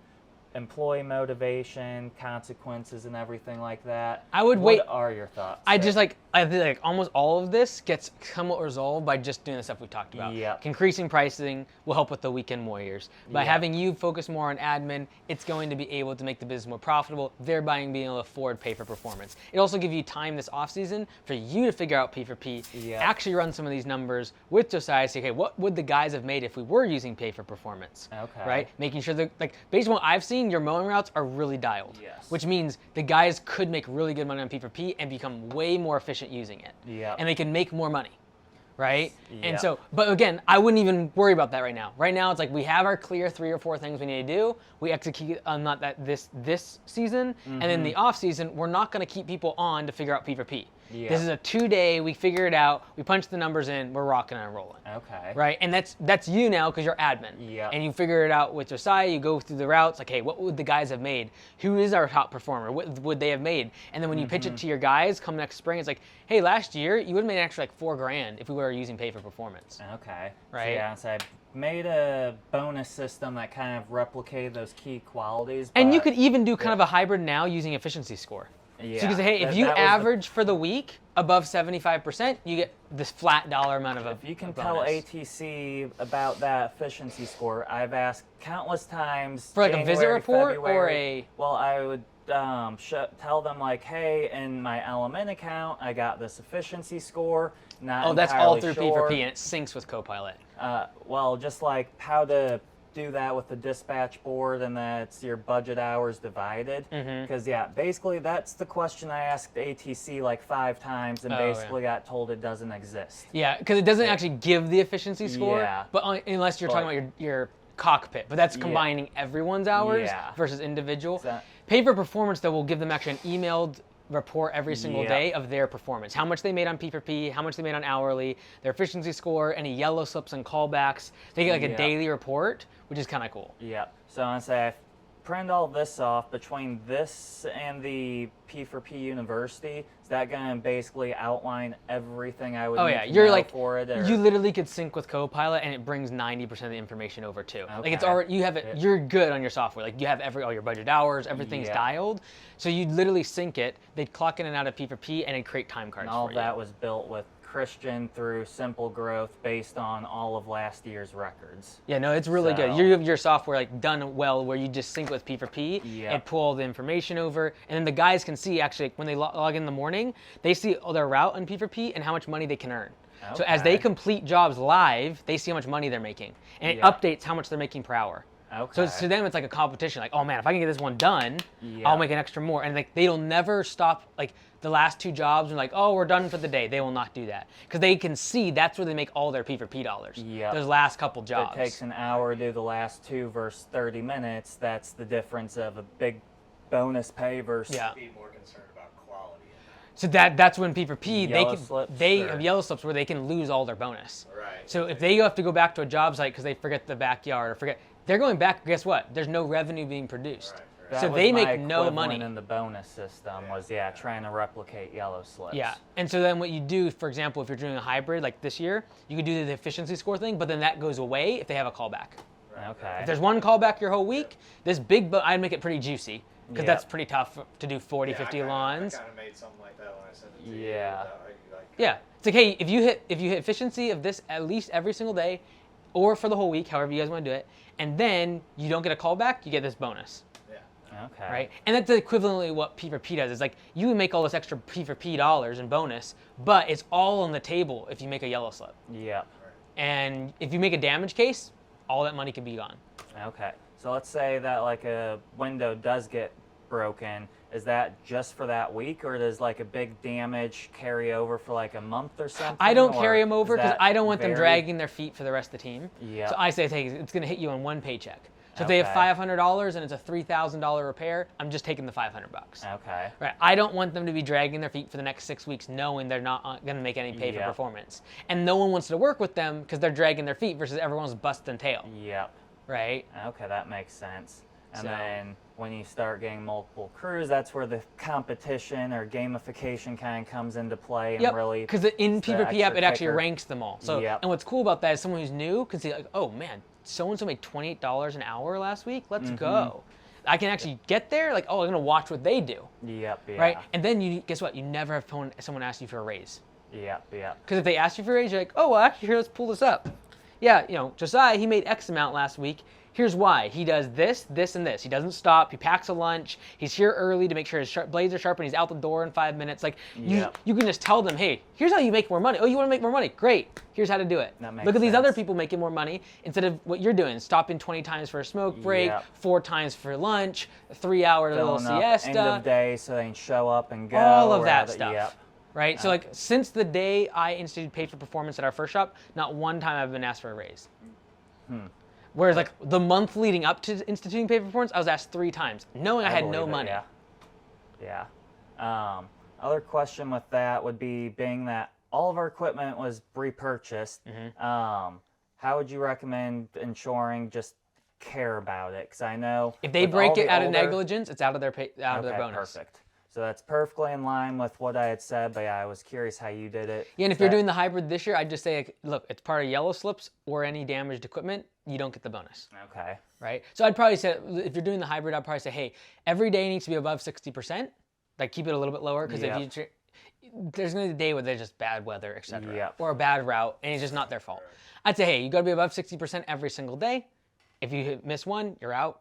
employee motivation, consequences, and everything like that. I would What wait. are your thoughts? I there? just I feel like almost all of this gets somewhat resolved by just doing the stuff we talked about. Yep. Increasing pricing will help with the weekend warriors. By Yep. having you focus more on admin, it's going to be able to make the business more profitable, thereby being able to afford pay for performance. It also gives you time this off season for you to figure out P for P, Yep. actually run some of these numbers with Josiah, say, okay, what would the guys have made if we were using pay for performance? Okay. Right? Making sure that, based on what I've seen, your mowing routes are really dialed. Yes. Which means the guys could make really good money on P for P and become way more efficient using it. Yep. And they can make more money, right? Yep. And so, but again, I wouldn't even worry about that right now. Right now, it's like we have our clear 3 or 4 things we need to do. We execute on this season, and then the off season, we're not going to keep people on to figure out P for P. This Yeah. is a 2-day, we figure it out, we punch the numbers in, we're rocking and rolling. Okay. Right? And that's you now because you're admin. Yep. And you figure it out with Josiah, you go through the routes, like, hey, what would the guys have made? Who is our top performer? What would they have made? And then when you pitch it to your guys come next spring, it's like, hey, last year you would have made an extra like $4,000 if we were using pay for performance. Okay. Right. So, yeah, so I made a bonus system that kind of replicated those key qualities. And you but- could even do kind of a hybrid now using efficiency score. Yeah. So you can say, hey, if that- you that was the- average for the week above 75%, you get this flat dollar amount of a If you can a tell bonus. ATC about that efficiency score, I've asked countless times. For like a visit January, report or February, a- Well, I would tell them like, hey, in my Element account, I got this efficiency score. Not Oh, that's all entirely through sure. P4P and it syncs with Copilot. Well, just like how to do that with the dispatch board, and that's your budget hours divided. Mm-hmm. Because yeah, basically that's the question I asked ATC like 5 times, and Oh, yeah. basically got told it doesn't exist. Yeah, because it doesn't actually give the efficiency score, Yeah. but unless you're talking about your cockpit. But that's combining everyone's hours Yeah. versus individual. That- Pay for performance, though, will give them actually an emailed report every single Yep. day of their performance. How much they made on P4P, how much they made on hourly, their efficiency score, any yellow slips and callbacks. They get like a Yep. daily report, which is kind of cool. Yep. So I say I print all this off. Between this and the P4P University, is that going to basically outline everything I would Oh need yeah, to you're know like for it? Or? you literally could sync with Copilot and it brings 90% of the information over too. Like it's Okay. already you have it. Yeah. You're good on your software. Like you have all your budget hours, everything's Yeah. dialed. So you literally sync it. They'd clock in and out of P4P and it'd create time cards And all for that you. was built with Christian through simple growth based on all of last year's records. Yeah, no, it's really good. So- You have your software like done well, where you just sync with P4P Yep. and pull all the information over, and then the guys can see actually when they log in the morning, they see all their route on P4P and how much money they can earn. So as they Okay. complete jobs live, they see how much money they're making, and it Yeah. updates how much they're making per hour. Okay. So to them, it's like a competition. Like, oh man, if I can get this one done, Yeah. I'll make an extra more. And like they'll never stop. Like the last 2 jobs, and like, oh, we're done for the day. They will not do that because they can see that's where they make all their P4P dollars. Yep. Those last couple If jobs. it takes an hour to do the last 2 versus 30 minutes, that's the difference of a big bonus pay versus Yeah. Be more concerned about quality. So that's when P4P Yellow slips, they or- have yellow slips where they can lose all their bonus. Right. So if they have to go back to a job site because they forget the backyard or forget, they're going back. Guess what? There's no revenue being produced. Right. That So was they my make no equivalent money. in the bonus system was trying to replicate yellow slips. Yeah, and so then what you do, for example, if you're doing a hybrid like this year, you could do the efficiency score thing, but then that goes away if they have a callback. Okay. If there's one callback your whole week, this big, I'd make it pretty juicy because Yep. that's pretty tough to do 40, 50 lines. I kind of made something like that when I sent it to you. Yeah. Like, Yeah, it's like, hey, if you hit efficiency of this at least every single day, or for the whole week, however you guys want to do it, and then you don't get a callback, you get this bonus. Okay. Right? And that's equivalently what P4P does. It's like you would make all this extra P4P dollars in bonus, but it's all on the table if you make a yellow slip. Yep. And if you make a damage case, all that money can be gone. Okay. So let's say that like a window does get broken. Is that just for that week, or does like a big damage carry over for like a month or something? I don't or carry them over does because that I don't want them vary? dragging their feet for the rest of the team. Yep. So I say, hey, it's going to hit you on one paycheck. So if they have Okay. $500 and it's a $3,000 repair, I'm just taking the $500. Okay. Right. I don't want them to be dragging their feet for the next 6 weeks knowing they're not going to make any pay for Yep. performance. And no one wants to work with them because they're dragging their feet versus everyone's busting tail. Yep. Right? Okay, that makes sense. And So- then when you start getting multiple crews, that's where the competition or gamification kind of comes into play and Yep. really. Because in it's the P4P app, extra it actually kicker. ranks them all. So, Yep. and what's cool about that is someone who's new can see like, oh man, so-and-so made $28 an hour last week. Let's Mm-hmm. go. I can actually get there. Like, oh, I'm gonna watch what they do. Yep. Yeah. Right? And then you guess what? You never have someone ask you for a raise. Yep. Yep. Because if they ask you for a raise, you're like, oh, well, actually, here, let's pull this up. Yeah, Josiah, he made X amount last week. Here's why. He does this, this, and this. He doesn't stop. He packs a lunch. He's here early to make sure his blades are sharp, and he's out the door in 5 minutes. Like, Yep. you can just tell them, hey, here's how you make more money. Oh, you want to make more money? Great. Here's how to do it. That makes Look at these other sense. people making more money instead of what you're doing. Stopping 20 times for a smoke break, Yep. 4 times for lunch, a 3-hour little Filling up siesta. end of day so they can show up and go. All of that rather- stuff. Yep. Right? So like since the day I instituted paid for performance at our first shop, not one time I've been asked for a raise. Whereas like the month leading up to instituting paid for performance, I was asked 3 times, knowing I had no believe it, money. Yeah. Yeah. other question with that would be, being that all of our equipment was repurchased, how would you recommend ensuring just care about it? Because I know If they with break all it the out of older- negligence, it's out of their out of their Okay, bonus. perfect. So that's perfectly in line with what I had said, but yeah, I was curious how you did it. Yeah, and if you're doing the hybrid this year, I'd just say, like, look, it's part of yellow slips or any damaged equipment, you don't get the bonus. Okay. Right? So I'd probably say, if you're doing the hybrid, I'd probably say, hey, every day needs to be above 60%. Like, keep it a little bit lower, because if you there's going to be a day where there's just bad weather, etc., or a bad route, and it's just not their fault. I'd say, hey, you got to be above 60% every single day. If you miss one, you're out.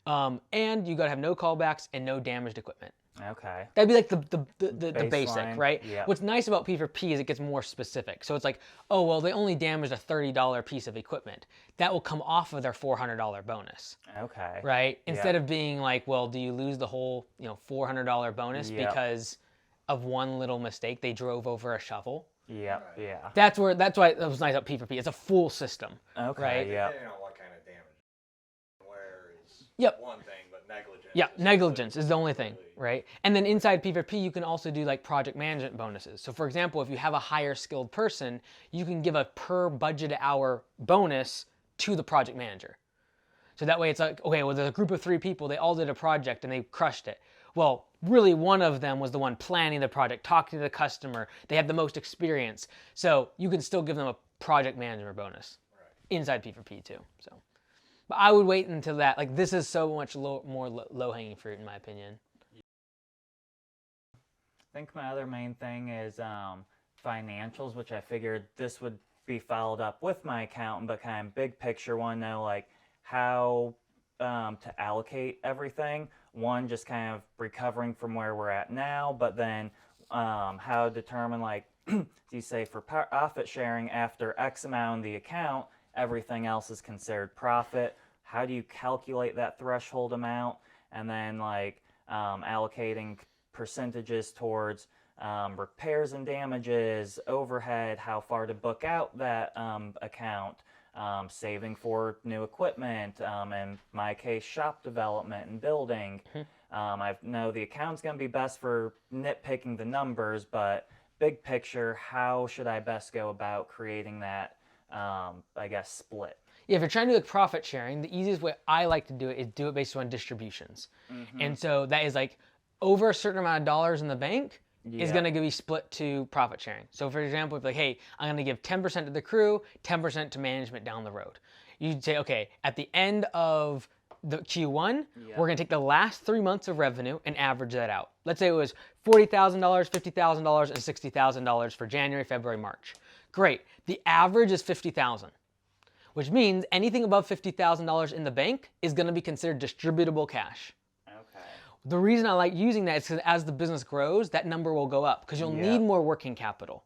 And you got to have no callbacks and no damaged equipment. Okay. That'd be like the basic, Baseline, right? yep. What's nice about P4P is it gets more specific. So it's like, oh, well, they only damaged a $30 piece of equipment. That will come off of their $400 bonus. Okay. Right? Instead of being like, well, do you lose the whole, $400 bonus because of one little mistake? They drove over a shovel. Yep. Yeah. That's why it was nice about P4P. It's a full system. Okay. Right? Yep. Depending on what kind of damage. Where is one thing, but negligence. Yeah, is negligence is the only thing, completely- right? And then inside P4P, you can also do like project management bonuses. So for example, if you have a higher skilled person, you can give a per budget hour bonus to the project manager. So that way it's like, okay, well, there's a group of 3 people, they all did a project and they crushed it. Well, really one of them was the one planning the project, talking to the customer, they have the most experience. So you can still give them a project management bonus inside P4P too, so. But I would wait until that. Like, this is so much more low-hanging fruit, in my opinion. I think my other main thing is financials, which I figured this would be followed up with my accountant, but kind of big picture, want to know like how to allocate everything. One, just kind of recovering from where we're at now, but then how to determine, like, do you say for profit sharing after X amount in the account, everything else is considered profit? How do you calculate that threshold amount? And then like allocating percentages towards repairs and damages, overhead, how far to book out that account, saving for new equipment, in my case, shop development and building. I know the account's going to be best for nitpicking the numbers, but big picture, how should I best go about creating that, I guess, split? Yeah, if you're trying to do like profit sharing, the easiest way I like to do it is do it based on distributions. And so that is like over a certain amount of dollars in the bank is going to be split to profit sharing. So for example, if like, hey, I'm going to give 10% to the crew, 10% to management down the road. You'd say, okay, at the end of the Q1, we're going to take the last 3 months of revenue and average that out. Let's say it was $40,000, $50,000, and $60,000 for January, February, March. Great. The average is $50,000, which means anything above $50,000 in the bank is going to be considered distributable cash. Okay. The reason I like using that is because as the business grows, that number will go up because you'll need more working capital,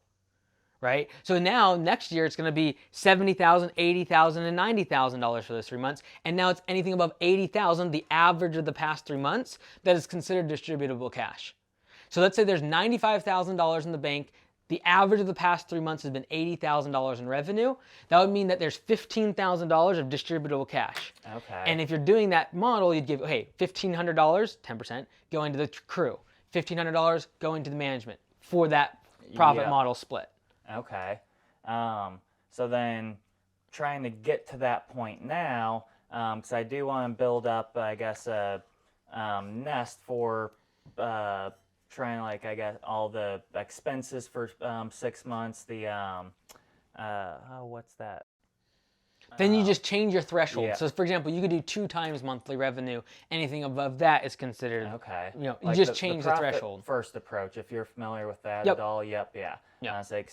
right? So now next year it's going to be $70,000, $80,000, and $90,000 for those 3 months, and now it's anything above $80,000, the average of the past 3 months, that is considered distributable cash. So let's say there's $95,000 in the bank. The average of the past 3 months has been $80,000 in revenue. That would mean that there's $15,000 of distributable cash. Okay. And if you're doing that model, you'd give, hey, $1,500, 10%, going to the crew. $1,500 going to the management for that profit model split. Okay. So then trying to get to that point now, because I do want to build up, I guess, a nest for trying, like, I guess, all the expenses for 6 months, the, what's that? Then you just change your threshold. Yeah. So for example, you could do 2 times monthly revenue. Anything above that is considered, Okay. you Like just change the profit threshold. first approach, if you're familiar with that Yep. at all. Yep, yeah. It's like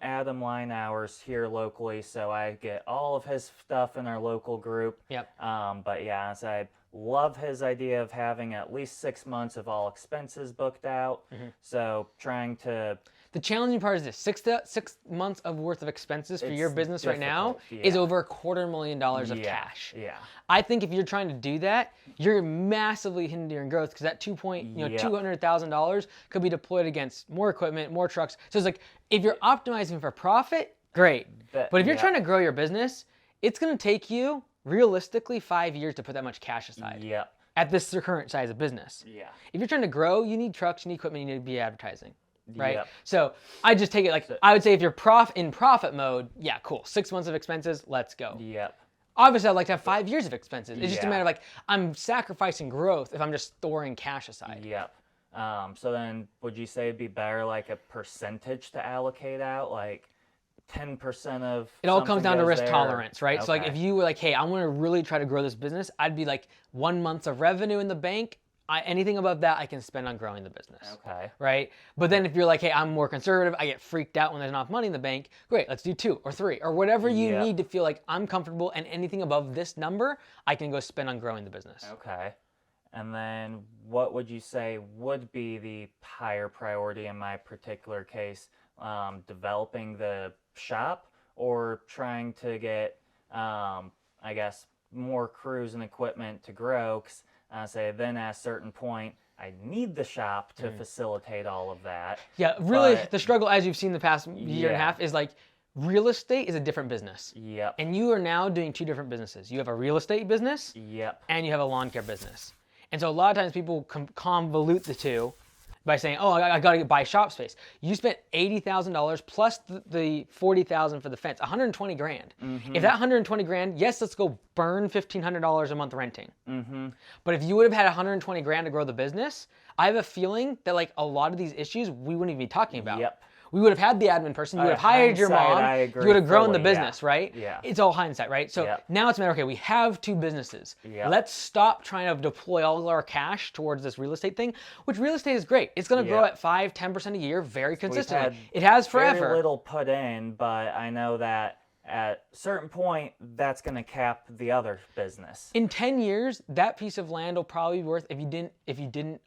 Adam line hours here locally, so I get all of his stuff in our local group. Yep. But yeah, so I love his idea of having at least 6 months of all expenses booked out. So trying to... The challenging part is this: 6 months of worth of expenses for your It's business right now difficult, is yeah. over $250,000 of cash. Yeah. I think if you're trying to do that, you're massively hindering growth because that $200,000 could be deployed against more equipment, more trucks. So it's like, if you're optimizing for profit, great. But if you're trying to grow your business, it's going to take you realistically 5 years to put that much cash aside. Yep. at this current size of business. Yeah. If you're trying to grow, you need trucks, you need equipment, you need to be advertising, right? Yep. So I just take it like, I would say if you're in profit mode, yeah, cool. 6 months of expenses, let's go. Yep. Obviously, I'd like to have 5 years of expenses. It's just a Yeah. matter of like, I'm sacrificing growth if I'm just storing cash aside. Yep. So then would you say it'd be better like a percentage to allocate out, like 10% of It all comes something down to goes risk there? tolerance, right? So like Okay. if you were like, hey, I want to really try to grow this business, I'd be like 1 month of revenue in the bank. Anything above that, I can spend on growing the business. Okay. Right? But then if you're like, hey, I'm more conservative, I get freaked out when there's not enough money in the bank, great, let's do 2 or 3 or whatever you Yep. need to feel like I'm comfortable, and anything above this number, I can go spend on growing the business. Okay. And then what would you say would be the higher priority in my particular case? Developing the shop or trying to get, I guess, more crews and equipment to grow? 'Cause say then at a certain point, I need the shop to facilitate all of that. Yeah, really, But- the struggle, as you've seen the past year and a Yeah. half, is like real estate is a different business. Yep. And you are now doing 2 different businesses. You have a real estate business Yep. and you have a lawn care business. And so a lot of times people convolute the two by saying, oh, I got to buy shop space. You spent $80,000 plus the $40,000 for the fence, 120 grand. If that 120 grand, yes, let's go burn $1,500 a month renting. But if you would have had 120 grand to grow the business, I have a feeling that like a lot of these issues we wouldn't even be talking about. Yep. We would have had the admin person, you would have hired your hindsight, mom, I you agree would have grown the fully, yeah. business, right? Yeah. It's all hindsight, right? So Yep. now it's a matter, okay, we have 2 businesses. Yep. Let's stop trying to deploy all our cash towards this real estate thing, which real estate is great. It's going to grow Yep. at 5-10% a year very consistently. had It has forever. Very little put in, but I know that at a certain point, that's going to cap the other business. In 10 years, that piece of land will probably be worth, if you didn't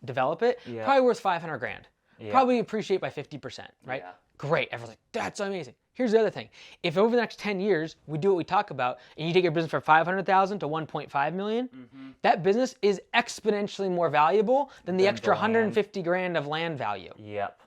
develop it, Yeah. probably worth 500 grand. Yeah. Probably appreciate by 50%, right? Yeah. Great. Everyone's like, that's amazing. Here's the other thing. If over the next 10 years, we do what we talk about, and you take your business from 500,000 to 1.5 million, that business is exponentially more valuable than the Than extra the land. 150 grand of land value, Yep.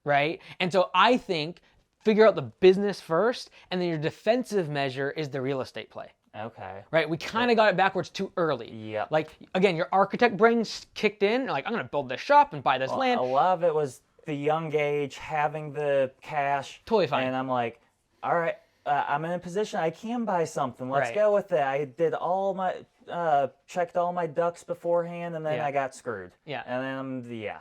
right? And so I think figure out the business first, and then your defensive measure is the real estate play. Okay. Right, we kind of got it backwards too early. Yep. Like again, your architect brain kicked in. You're like, I'm gonna build this shop and buy this land. A lot of it was the young age, having the cash. Totally fine. And I'm like, all right, I'm in a position I can buy something. Let's Right. go with it. I did all my, checked all my ducks beforehand, and then Yeah. I got screwed. Yeah. And then, yeah.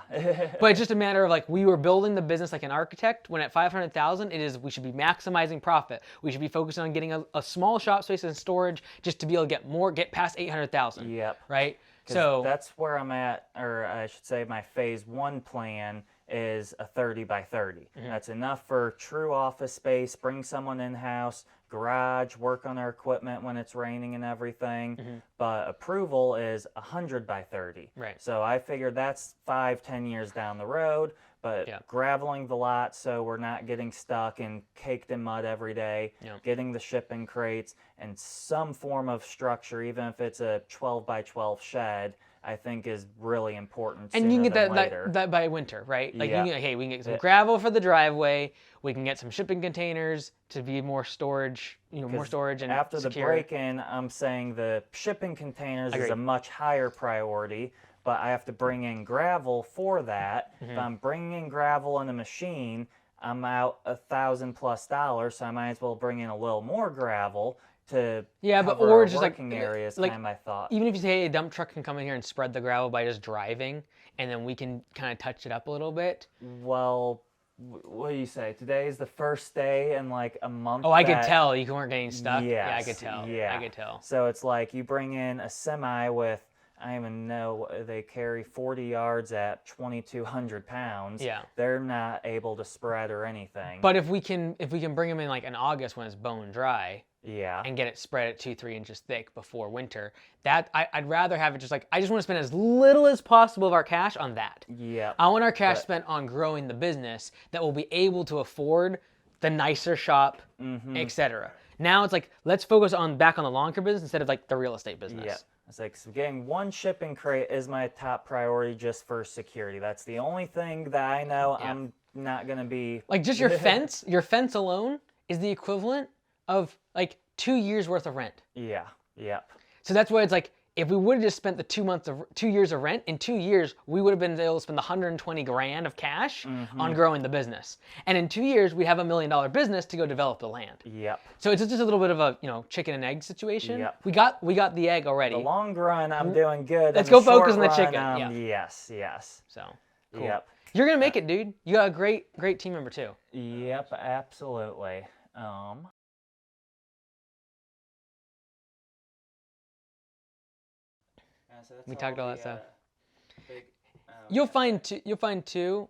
But it's just a matter of like we were building the business like an architect. When at 500,000, it is we should be maximizing profit. We should be focusing on getting a small shop space and storage just to be able to get past 800,000. Yep. Right. 'Cause So that's where I'm at, or I should say my phase 1 plan is a 30 by 30. That's enough for true office space, bring someone in-house, garage, work on our equipment when it's raining and everything. But approval is 100 by 30. Right. So I figured that's 5-10 years down the road, but Yeah. graveling the lot so we're not getting stuck and caked in mud every day, Yeah. getting the shipping crates, and some form of structure, even if it's a 12 by 12 shed, I think is really important. and you can sooner get than that later. that by winter, right? Like Yeah. you can, hey, we can get some Yeah. gravel for the driveway. We can get some shipping containers to be more storage, more 'Cause storage and after the secure. break-in, I'm saying the shipping containers is Agreed. a much higher priority, but I have to bring in gravel for that. If I'm bringing in gravel in a machine, I'm out $1,000+ so I might as well bring in a little more gravel to Yeah, but cover or our just like working areas. like Kind of my thought. even if you say hey, a dump truck can come in here and spread the gravel by just driving, and then we can kind of touch it up a little bit. Well, what do you say? Today is the first day in like a month. Oh, I could that- tell you weren't getting stuck. Yeah, I Yes, could tell. yeah. I could tell. So it's like you bring in a semi with, I don't even know, they carry 40 yards at 2,200 pounds. Yeah. They're not able to spread or anything. But if we can bring them in like in August when it's bone dry yeah. and get it spread at 2-3 inches thick before winter, that I'd rather have it just like I just want to spend as little as possible of our cash on that. Yeah. I want our cash But- spent on growing the business that will be able to afford the nicer shop, etc. Now it's like let's focus back on the lawn care business instead of like the real estate business. Yeah. It's like so getting one shipping crate is my top priority just for security. That's the only thing that I know I'm not going to be. Like just your fence alone is the equivalent of like 2 years worth of rent. Yeah. Yep. So that's why it's like if we would have just spent the 2 years of rent, in 2 years, we would have been able to spend 120 grand of cash on growing the business. And in 2 years, we have $1 million business to go develop the land. Yep. So it's just a little bit of a, chicken and egg situation. Yep. We got the egg already. The long run, I'm doing good. Let's In the go focus short on the run, chicken. Yes. So, cool. Yep. You're going to make it, dude. You got a great team member too. Yep, absolutely. We talked all that stuff. You'll find too,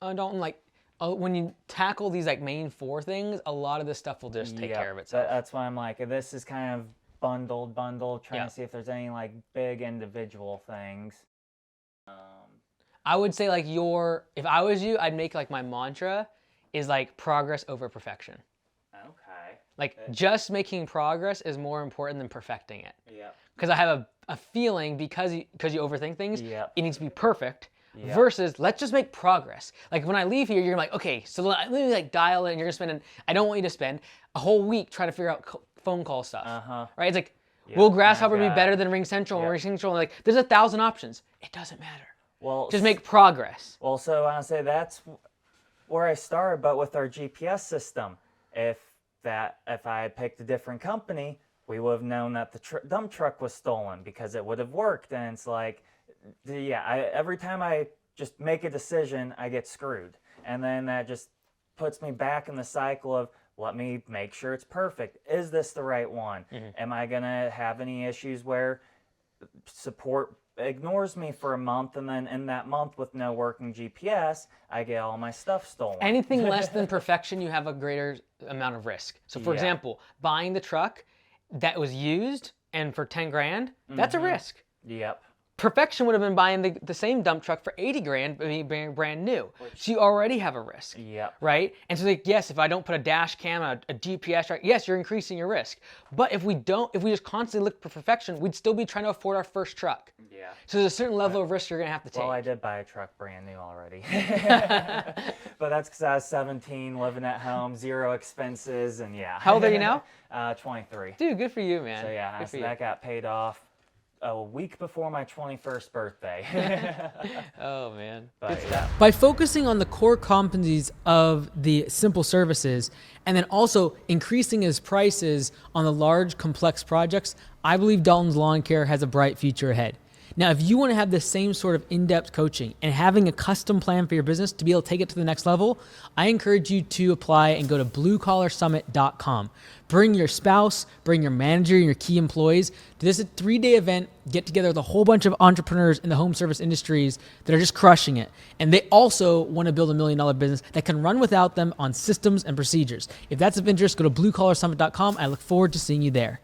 Dalton, like when you tackle these like main 4 things, a lot of this stuff will just take care of itself. That's why I'm like, this is kind of bundled, trying to see if there's any like big individual things. I would say like if I was you, I'd make like my mantra is like progress over perfection. Okay. Like just making progress is more important than perfecting it. Yeah. Because I have a feeling because you overthink things, Yep. it needs to be perfect. Yep. Versus let's just make progress. Like when I leave here, you're gonna be like, okay, so let me like dial in. You're gonna I don't want you to spend a whole week trying to figure out phone call stuff. Right? It's like, will Grasshopper be better than Ring Central? And Ring Central, like, there's 1,000 options. It doesn't matter. Well, just make progress. Well, so I say that's where I started, but with our GPS system, if I had picked a different company, we would have known that the dump truck was stolen because it would have worked. And it's like, every time I just make a decision, I get screwed. And then that just puts me back in the cycle of, let me make sure it's perfect. Is this the right one? Am I going to have any issues where support ignores me for a month, and then in that month with no working GPS, I get all my stuff stolen? Anything less than perfection, you have a greater amount of risk. So for example, buying the truck that was used and for 10 grand, that's a risk. Yep. Perfection would have been buying the same dump truck for 80 grand, but being brand new. So you already have a risk. Yep. Right? And so like, yes, if I don't put a dash cam, a GPS, right? Yes, you're increasing your risk. But if we just constantly look for perfection, we'd still be trying to afford our first truck. Yeah. So there's a certain level of risk you're gonna have to take. Well, I did buy a truck brand new already. But that's because I was 17, living at home, 0 expenses, and yeah. How old are you now? 23. Dude, good for you, man. So yeah, that got paid off a week before my 21st birthday. Oh man, but, good stuff. By focusing on the core competencies of the simple services and then also increasing his prices on the large complex projects, I believe Dalton's Lawn Care has a bright future ahead. Now, if you want to have the same sort of in-depth coaching and having a custom plan for your business to be able to take it to the next level, I encourage you to apply and go to bluecollarsummit.com. Bring your spouse, bring your manager, and your key employees to this 3-day event, get together with a whole bunch of entrepreneurs in the home service industries that are just crushing it. And they also want to build $1 million business that can run without them on systems and procedures. If that's of interest, go to bluecollarsummit.com. I look forward to seeing you there.